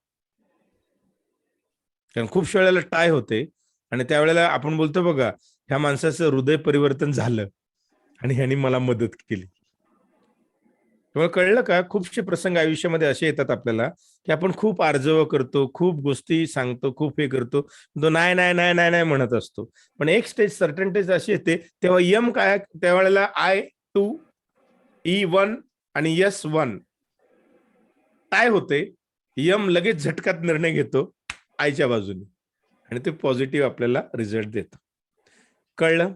कारण खूप वेळेला टाय होते आणि त्यावेळेला आपण बोलतो बघा, ह्या माणसाचं हृदय परिवर्तन झालं आणि ह्यांनी मला मदत केली. तुम्हाला कळलं का? खूपसे प्रसंग आयुष्यामध्ये असे येतात आपल्याला की आपण खूप आर्जव करतो, खूप गोष्टी सांगतो, खूप हे करतो, तो नाही नाही नाही नाही नाही म्हणत असतो. पण एक स्टेज सर्टन स्टेज अशी येते तेव्हा यम काय, त्यावेळेला I2 E1 आणि S1 काय होते, यम लगेच झटक्यात निर्णय घेतो आयच्या बाजूने आणि ते पॉझिटिव्ह आपल्याला रिझल्ट देतं. कळलं?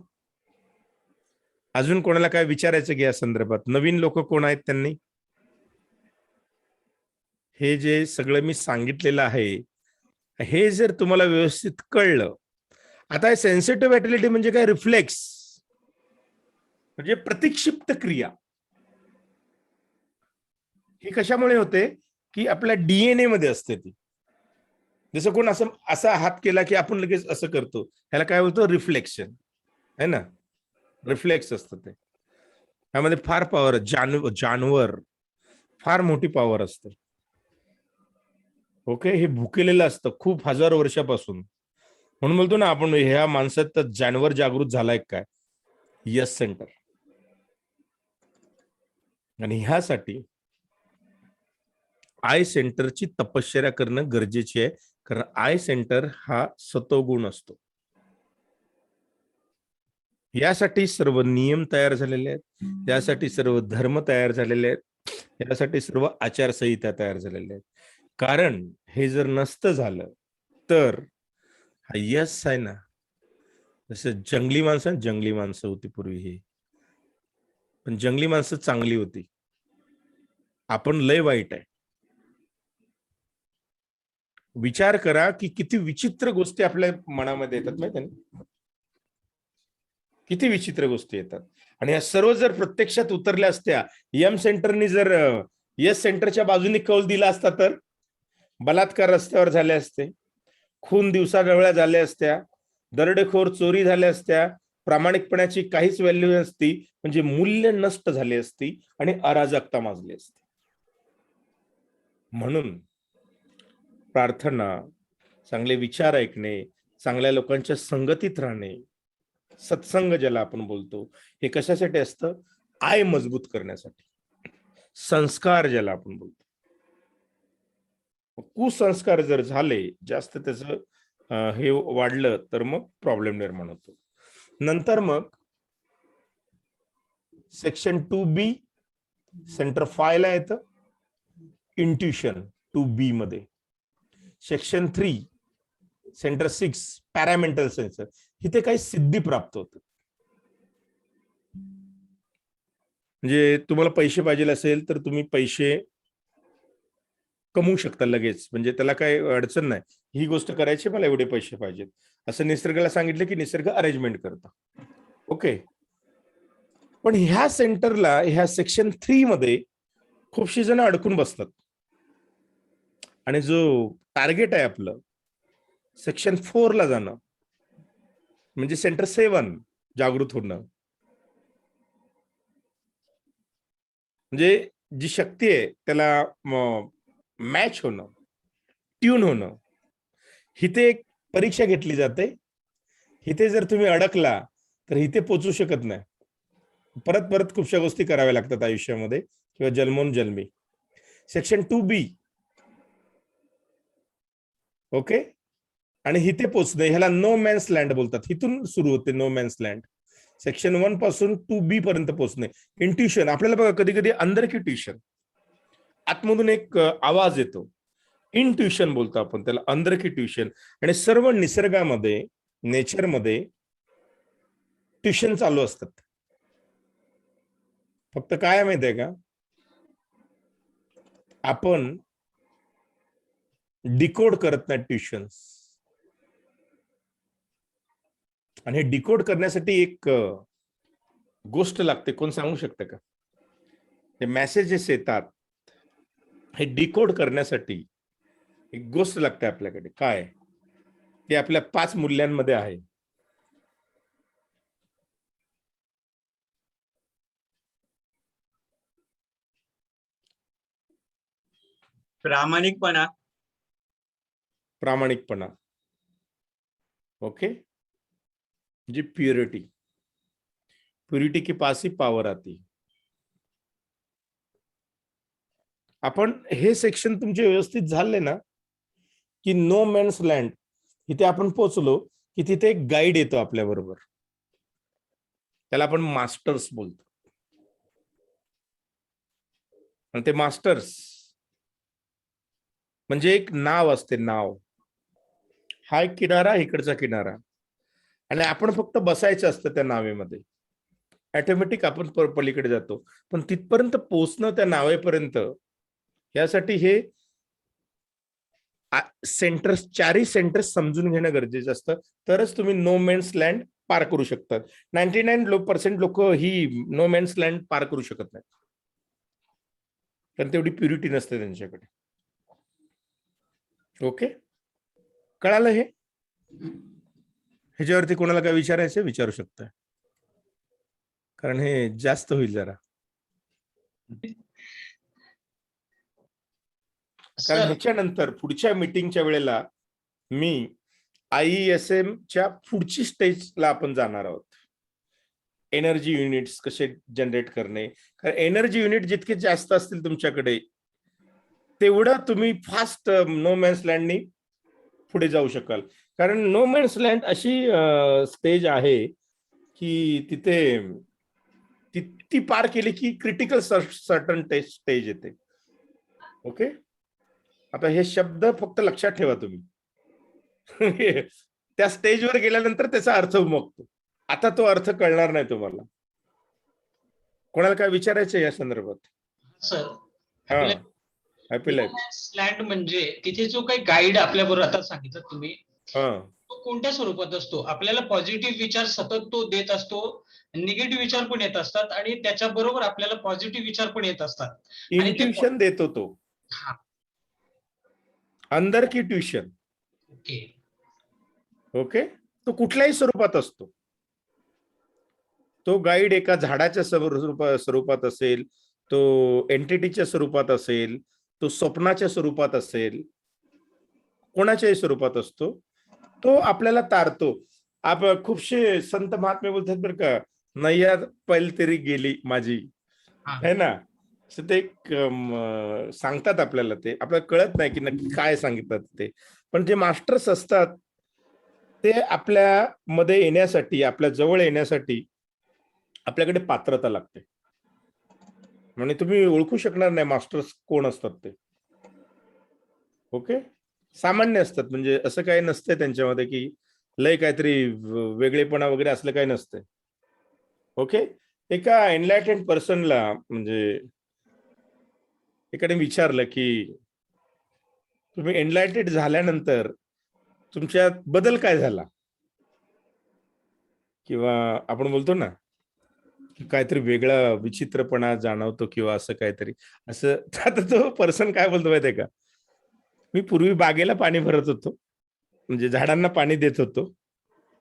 अजून कोणाला काय विचारायचं की या संदर्भात? नवीन लोक कोण आहेत त्यांनी? हे जे सगळं मी सांगितलेलं आहे, हे जर तुम्हाला व्यवस्थित कळलं, आता सेन्सिटिव्ह ऍटिलिटी म्हणजे काय? रिफ्लेक्स म्हणजे प्रतिक्षिप्त क्रिया. ही कशामुळे होते की आपल्या डीएनए मध्ये असते ती. जसं कोण असं असा हात केला की आपण लगेच असं करतो, ह्याला काय बोलतो? रिफ्लेक्शन, है ना? रिफ्लेक्स असतं ते. त्यामध्ये फार पॉवर, जानवर फार मोठी पॉवर असते. ओके, हे भुकेलेलं असतं खूप हजारो वर्षापासून. म्हणून बोलतो ना आपण, ह्या माणसात जानवर जागृत झालाय काय? Yes centre. आणि ह्यासाठी आय सेंटरची तपश्चर्या करणं गरजेची आहे, कारण आय सेंटर हा सतोगुण असतो. यासाठी सर्व नियम तयार झालेले आहेत, यासाठी सर्व धर्म तयार झालेले आहेत, यासाठी सर्व आचारसंहिता तयार झालेल्या आहेत. कारण हे जर नसतं झालं तर हा यस आहे ना, जसं जंगली माणसं होती पूर्वी, ही पण जंगली माणसं चांगली होती, आपण लय वाईट आहे. विचार करा की किती विचित्र गोष्टी आपल्या मनामध्ये येतात माहिती आहे ना? किती विचित्र गोष्टी येतात. आणि या सर्व जर प्रत्यक्षात उतरल्या असत्या, यम सेंटरनी जर यस सेंटरच्या बाजूने कौल दिला असता तर बलात्कार रस्त्यावर झाले असते, खून दिवसाढवळ्या झाल्या असत्या, दरोडेखोर चोरी झाल्या असत्या, प्रामाणिकपणाची काहीच व्हॅल्यू नसती, म्हणजे मूल्य नष्ट झाली असती आणि अराजकता माजली असती. म्हणून प्रार्थना, चांगले विचार ऐकणे, चांगल्या लोकांच्या संगतीत राहणे, सत्संग ज्याला आपण बोलतो, हे कशासाठी असतं? आय मजबूत करण्यासाठी. संस्कार ज्याला आपण बोलतो, कुसंस्कार जर झाले जास्त, त्याचं हे वाढलं तर मग प्रॉब्लेम निर्माण होतो. नंतर मग सेक्शन 2B सेंटर 5 ला येतं, इंट्युशन 2B मध्ये. सेक्शन 3 सेंटर 6 पॅरामेंटल सेन्सर, इथे काही सिद्धी प्राप्त होते. म्हणजे तुम्हाला पैसे पाहिजे असेल तर तुम्ही पैसे कमवू शकता लगेच, म्हणजे त्याला काही अडचण नाही. ही गोष्ट करायची, मला एवढे पैसे पाहिजेत, असं निसर्गाला सांगितलं की निसर्ग अरेंजमेंट करतो. ओके, पण ह्या सेंटरला, ह्या सेक्शन 3 मध्ये खूपशी जण अडकून बसतात. आणि जो टार्गेट आहे आपलं सेक्शन 4 ला जाणं, म्हणजे सेंटर 7 जागृत होणं, म्हणजे जी शक्ती आहे त्याला मॅच होणं, ट्यून होणं. इथे एक परीक्षा घेतली जाते. इथे जर तुम्ही अडकला तर इथे पोचू शकत नाही, परत परत खूपशा गोष्टी कराव्या लागतात आयुष्यामध्ये किंवा जन्मोन जन्मी. सेक्शन 2B, ओके, आणि इथे पोचणे ह्याला नो मॅन्स लँड बोलतात. इथून सुरू होते नो मॅन्स लँड. सेक्शन 1 पासून 2B पर्यंत पोहोचणे. इंट्युशन, आपल्याला बघा कधी कधी अंदर की ट्युशन, आतमधून एक आवाज येतो, इंट्युशन बोलतो आपण त्याला, अंदर की ट्युशन. आणि सर्व निसर्गामध्ये, नेचरमध्ये ट्युशन चालू असतात. फक्त काय माहिती आहे का, आपण डिकोड करत नाही ट्युशन्स. आणि हे डिकोड करण्यासाठी एक गोष्ट लागते, कोण सांगू शकते का? हे मेसेजेस येतात, हे डिकोड करण्यासाठी एक गोष्ट लागते आपल्याकडे. काय? ते आपल्या 5 मूल्यांमध्ये आहे. प्रामाणिकपणा. प्रामाणिकपणा, ओके. जी प्युरिटी, प्युरिटी के पास ही पावर आती. आपण हे सेक्शन तुमचे व्यवस्थित झाले ना, की नो मॅन्स लँड इथे आपण पोहोचलो की तिथे एक गाईड येतो आपल्या बरोबर, त्याला आपण मास्टर्स बोलतो. आणि ते मास्टर्स म्हणजे एक नाव असते, नाव. हा एक किनारा, इकडचा किनारा, आणि आपण फक्त बसायचं असतं त्या नावेमध्ये. ऑटोमॅटिक आपण पलीकडे जातो. पण तिथपर्यंत पोहोचणं त्या नावेपर्यंत, यासाठी हे सेंटर्स, चारही सेंटर्स समजून घेणं गरजेचं असतं. तरच तुम्ही नो मॅन्स लँड पार करू शकतात. 99% लोक ही नो मॅन्स लँड पार करू शकत नाही, कारण तेवढी प्युरिटी नसते त्यांच्याकडे. ओके, कळालं हे? ह्याच्यावरती कोणाला काय विचारायचं विचारू शकता, कारण हे जास्त होईल जरा. कारण ह्याच्यानंतर पुढच्या मीटिंगच्या वेळेला मी IESM च्या पुढची स्टेजला आपण जाणार आहोत. एनर्जी युनिट्स कसे जनरेट करणे. कारण एनर्जी युनिट जितके जास्त असतील तुमच्याकडे, तेवढं तुम्ही फास्ट नो मॅन्स लँडनी पुढे जाऊ शकाल. कारण नो मॅन्स लँड अशी स्टेज आहे की तिथे ती पार केली की क्रिटिकल सर्टन स्टेज येते. ओके, आता हे शब्द फक्त लक्षात ठेवा तुम्ही. त्या स्टेजवर गेल्यानंतर त्याचा अर्थ उमगतो. आता तो अर्थ कळणार नाही तुम्हाला. कोणाला काय विचारायचं या संदर्भात? सर, हा, हॅपी लाईफ लँड म्हणजे तिथे जो काही गाईड आपल्या बरोबर आता सांगितलं तुम्ही, हा, तो कोणत्या स्वरूपात असतो? आपल्याला पॉझिटिव्ह विचार सतत तो देत असतो, निगेटिव्ह विचार पण येत असतात, आणि त्याच्या बरोबर आपल्याला पॉझिटिव्ह विचार पण येत असतात. इंट्युशन देतो तो. हा, अंदर की ट्युशन. ओके. ओके, तो कुठल्याही स्वरूपात असतो. तो गाईड एका झाडाच्या स्वरूपात असेल, तो एंटिटीच्या स्वरूपात असेल, तो स्वप्नाच्या स्वरूपात असेल, कोणाच्याही स्वरूपात असतो. तो आपल्याला तारतो. खूपशे संत महात्मे बोलतात बरं का, नैया पैल तरी गेली माझी, है ना. ते सांगतात आपल्याला, ते आपल्याला कळत नाही की नक्की काय सांगतात ते. पण जे मास्टर्स असतात ते आपल्या मध्ये येण्यासाठी, आपल्या जवळ येण्यासाठी आपल्याकडे पात्रता लागते. म्हणजे तुम्ही ओळखू शकणार नाही मास्टर्स कोण असतात ते. ओके, सामान्य असतात, म्हणजे असं काही नसतंय त्यांच्यामध्ये की लय काहीतरी वेगळेपणा वगैरे असलं काही नसतंय. ओके, एका एनलायटेड पर्सनला म्हणजे एकाने विचारलं की तुम्ही एनलायटेड झाल्यानंतर तुमच्यात बदल काय झाला, किंवा आपण बोलतो ना काहीतरी वेगळा विचित्रपणा जाणवतो किंवा असं काहीतरी असं. आता तो पर्सन काय बोलतो माहितीये का, मी पूर्वी बागेला पाणी भरत होतो, म्हणजे झाडांना पाणी देत होतो,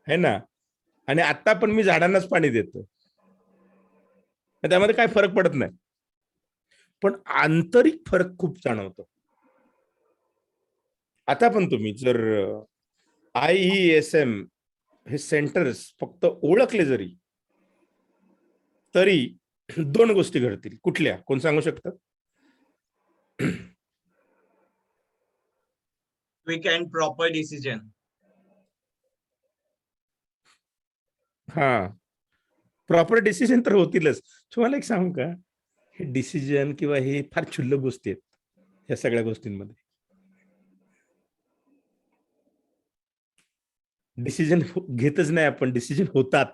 है ना, आणि आता पण मी झाडांनाच पाणी देतो, त्यामध्ये काय फरक पडत नाही, पण आंतरिक फरक खूप जाणवतो. आता पण तुम्ही जर IESM हे सेंटर्स फक्त ओळखले जरी, तरी 2 गोष्टी घडतील. कुठल्या, कोण सांगू शकतं? Quick and proper decision. हा, प्रॉपर डिसिजन तर होतीलच. तुम्हाला एक सांगू का, हे डिसिजन किंवा हे फार क्षुल्लक गोष्टी आहेत या सगळ्या गोष्टींमध्ये. डिसिजन घेतच नाही आपण, डिसिजन होतात.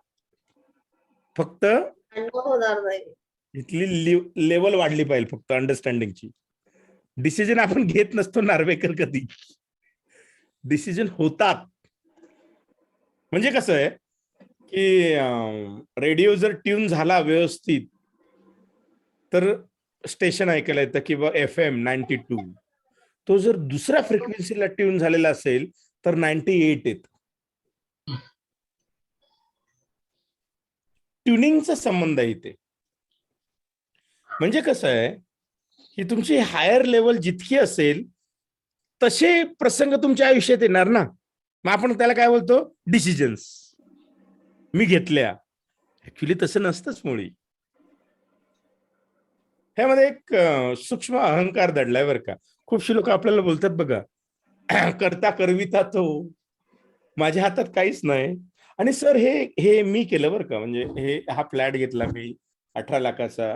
फक्त होणार नाही. इथली लेवल वाढली पाहिजे फक्त अंडरस्टँडिंगची. डिसिजन आपण घेत नसतो नार्वेकर कधी, डिसिजन होतात. म्हणजे कसं आहे की रेडिओ जर ट्यून झाला व्यवस्थित तर स्टेशन ऐकायला येतं, किंवा FM 92. तो जर दुसऱ्या फ्रिक्वेन्सीला ट्यून झालेला असेल तर 98 येत. ट्युनिंगचा संबंध आहे इथे. म्हणजे कसं आहे की तुमची हायर लेवल जितकी असेल तसे प्रसंग तुमच्या आयुष्यात येणार ना. मग आपण त्याला काय बोलतो, डिसिजन्स. मी घेतल्या. ऍक्च्युली तसं नसतंच मुळी. ह्यामध्ये एक सूक्ष्म अहंकार दडलाय बरं का. खूपशी लोक आपल्याला बोलतात बघा, करता करविता तो, माझ्या हातात काहीच नाही. आणि सर हे मी केलं बरं का. म्हणजे हा फ्लॅट घेतला मी 18 लाखाचा,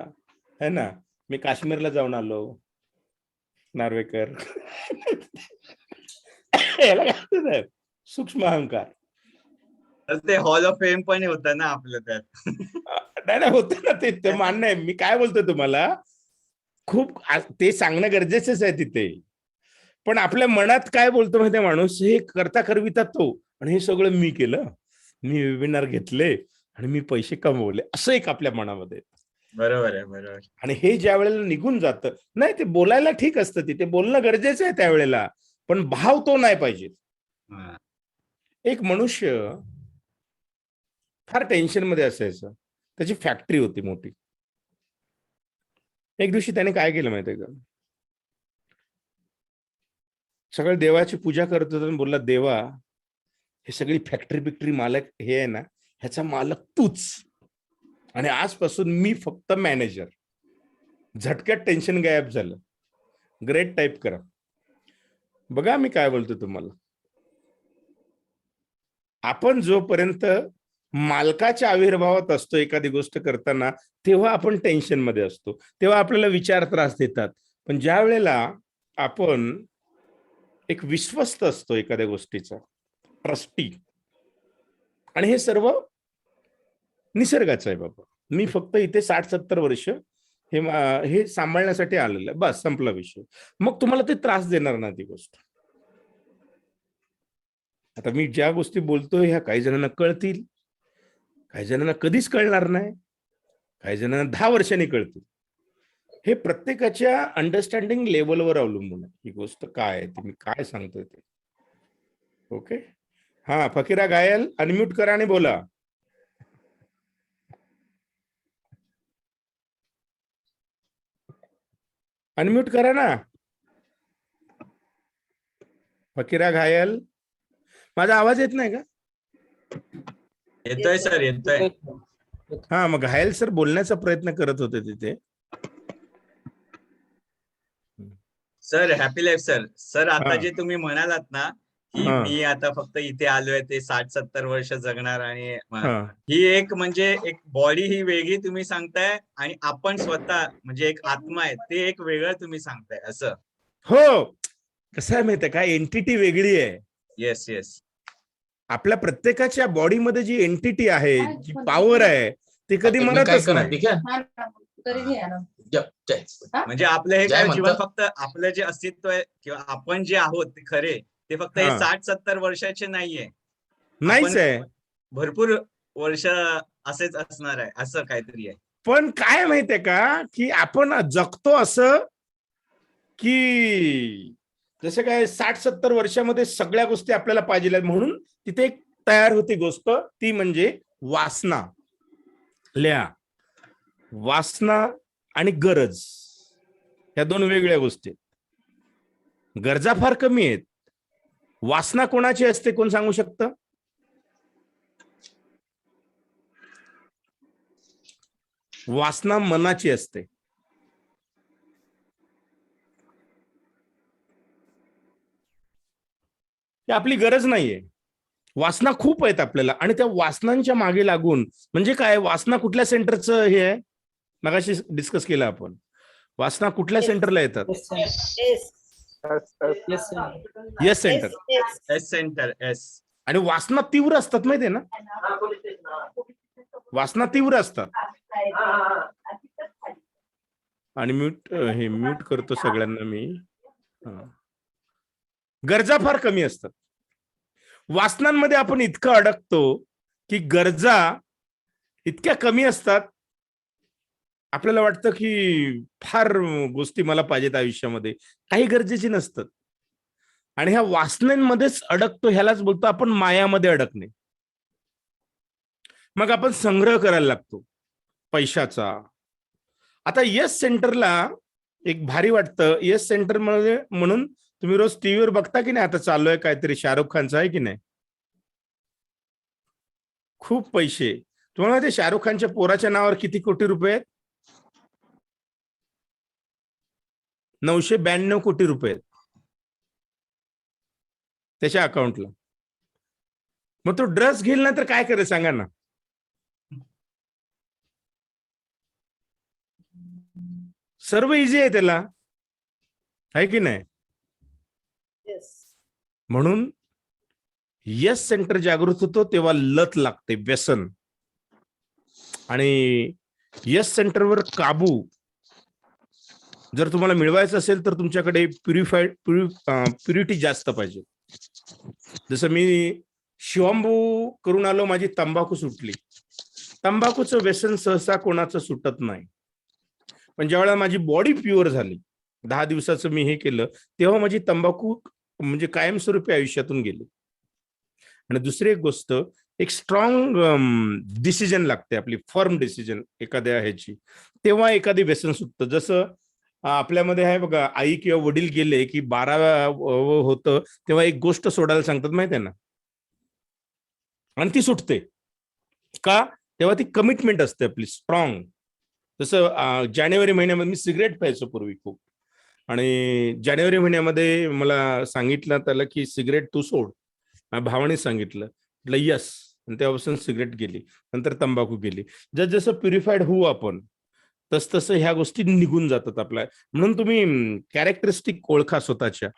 है ना. मी काश्मीरला जाऊन आलो, नार्वेकर. याला काय म्हणतात? सूक्ष्म अहंकार. तर ते हॉल ऑफ फेम पण होतं ना आपलं त्यात. नाही होतं ना ते मान्य आहे. मी काय बोलतोय तुम्हाला, खूप ते सांगणं गरजेचंच आहे तिथे. पण आपल्या मनात काय बोलतो माहिती माणूस, हे करता करविता तो, आणि हे सगळं मी केलं, मी वेबिनार घेतले आणि मी पैसे कमवले, असं एक आपल्या मनामध्ये. बरोबर आहे, बरोबर. आणि हे ज्या वेळेला निघून जातं, नाही ते बोलायला ठीक असतं, तिथे बोलणं गरजेचं आहे त्यावेळेला, पण भाव तो नाही पाहिजे. एक मनुष्य फार टेन्शन मध्ये असायचं, त्याची फॅक्टरी होती मोठी. एक दिवशी त्याने काय केलं माहितीये का, सगळं देवाची पूजा करत होता आणि बोलला, देवा हे सगळी फॅक्टरी बिक्टरी मालक हे आहे ना, ह्याचा मालक तूच, आणि आजपासून मी फक्त मॅनेजर. झटक्यात टेन्शन गायब झालं. ग्रेट टाईप करा. बघा मी काय बोलतो तुम्हाला, आपण जोपर्यंत मालकाच्या आविर्भावात असतो एखादी गोष्ट करताना, तेव्हा आपण टेन्शन मध्ये असतो, तेव्हा आपल्याला विचार त्रास देतात. पण ज्या वेळेला आपण एक विश्वस्त असतो एखाद्या गोष्टीचा, ट्रस्टी, आणि हे सर्व निसर्गाचं आहे बाबा, मी फक्त इथे 60-70 वर्ष हे सांभाळण्यासाठी आलेलं आहे, बस संपला विषय. मग तुम्हाला ते त्रास देणार ना ती गोष्ट. आता मी ज्या गोष्टी बोलतोय ह्या काही जणांना कळतील, काही जणांना कधीच कळणार नाही, काही जणांना 10 वर्षांनी कळतील. हे प्रत्येकाच्या अंडरस्टँडिंग लेवलवर अवलंबून आहे ही गोष्ट काय आहे, मी काय सांगतोय ते. ओके. हा फकीरा घायल, अनम्यूट करा आणि बोला. अनम्यूट करा ना फकीरा घायल. माझा आवाज येत नाही का? येतोय सर, येतोय. हा मग घायल सर बोलण्याचा प्रयत्न करत होते तिथे. Sir happy life sir. Sir आता जे तुम्ही म्हणालात ना की मी आता फक्त इथे आलोय ते 60-70 वर्ष जगणार, आणि ही एक म्हणजे एक बॉडी ही वेगळी तुम्ही सांगताय, आणि आपण स्वतः म्हणजे एक आत्मा आहे ते एक वेगळं तुम्ही सांगताय असं. हो, कसं आहे माहितीये का, एंटिटी वेगळी आहे. Yes yes. आपल्या प्रत्येकाच्या बॉडीमध्ये जी एंटिटी आहे, जी पॉवर आहे, ती कधी मरतच नाही. म्हणजे आपलं हे जीवन फक्त आपलं जे अस्तित्व आहे किंवा आपण जे आहोत ते खरे, ते फक्त हे 60-70 वर्षाचे नाहीये, नाहीच आहे, भरपूर वर्ष असेच असणार आहे, असं काहीतरी आहे. पण काय माहितीये का, की आपण जगतो असं की जसं काय 60-70 वर्षामध्ये सगळ्या गोष्टी आपल्याला पाहिजे, म्हणून तिथे एक तयार होती गोष्ट, ती म्हणजे वासना. लिहा, वासना आणि गरज ह्या दोन वेगळ्या गोष्टी आहेत. गरजा फार कमी आहेत. वासना कोणाची असते, कोण सांगू शकतं? वासना मनाची असते. ती आपली गरज नाहीये. वासना खूप आहेत आपल्याला, आणि त्या वासनांच्या मागे लागून, म्हणजे काय, वासना कुठल्या सेंटरचं हे आहे, मगाशी डिस्कस केलं आपण. वासना कुठल्या सेंटरला येतात? Yes centre. S centre. S. आणि वासना तीव्र असतात माहितीये ना, वासना तीव्र असतात. आणि म्यूट करतो सगळ्यांना मी. गरजा फार कमी असतात. वासनांमध्ये आपण इतकं अडकतो की गरजा इतक्या कमी असतात, आपल्याला वाटतं की फार गोष्टी मला पाहिजेत आयुष्यामध्ये, काही गरजेची नसतात. आणि ह्या वासनांमध्येच अडकतो, ह्यालाच बोलतो आपण मायामध्ये अडकणे. मग आपण संग्रह करायला लागतो पैशाचा. आता येस सेंटरला एक भारी वाटतं, येस सेंटर मध्ये म्हणून तुम्ही रोज टीव्हीवर बघता की नाही, आता चालू आहे काहीतरी शाहरुख खानचं, आहे की नाही? खूप पैसे. तुम्हाला माहिती आहे शाहरुख खानच्या पोराच्या नावावर किती कोटी रुपये आहेत? 992 कोटी रुपये आहेत त्याच्या अकाउंटला. मग तो ड्रग्स घेईल ना तर काय करेल सांगा ना. सर्व इझी आहे त्याला, आहे की नाही? म्हणून यस सेंटर जागृत होतो तेव्हा लत लागते, व्यसन. आणि यस सेंटरवर काबू जर तुम्हाला मिळवायचं असेल तर तुमच्याकडे प्युरिटी जास्त पाहिजे. जसं मी शिवंभू करून आलो, माझी तंबाखू सुटली. तंबाखूचं व्यसन सहसा कोणाचं सुटत नाही, पण ज्यावेळेला माझी बॉडी प्युअर झाली, 10 दिवसाचं मी हे केलं, तेव्हा माझी तंबाखू म्हणजे कायमस्वरूपी आयुष्यातून गेली. आणि दुसरी एक गोष्ट, एक स्ट्रॉंग डिसिजन लागते, आपली फर्म डिसिजन एखाद्या ह्याची, तेव्हा एखादी व्यसन सुटतं. जसं आपल्यामध्ये आहे बघा, आई किंवा वडील गेले की 12 होतं तेव्हा एक गोष्ट सोडायला सांगतात, माहिती आहे ना, आणि ती सुटते का? तेव्हा ती कमिटमेंट असते आपली स्ट्रॉंग. जसं जानेवारी महिन्यामध्ये मी सिगरेट प्यायचो पूर्वी खूप, आणि जानेवारी महिन्यामध्ये मला सांगितलं त्याला की सिगरेट तू सोड. माझ्या भावाने सांगितलं, म्हटलं यस, आणि तेव्हापासून सिगरेट गेली, नंतर तंबाखू गेली. जसं प्युरिफाईड होऊ आपण तसं ह्या गोष्टी निघून जातात आपल्या. म्हणून तुम्ही कॅरेक्टरिस्टिक ओळखा स्वतःच्या.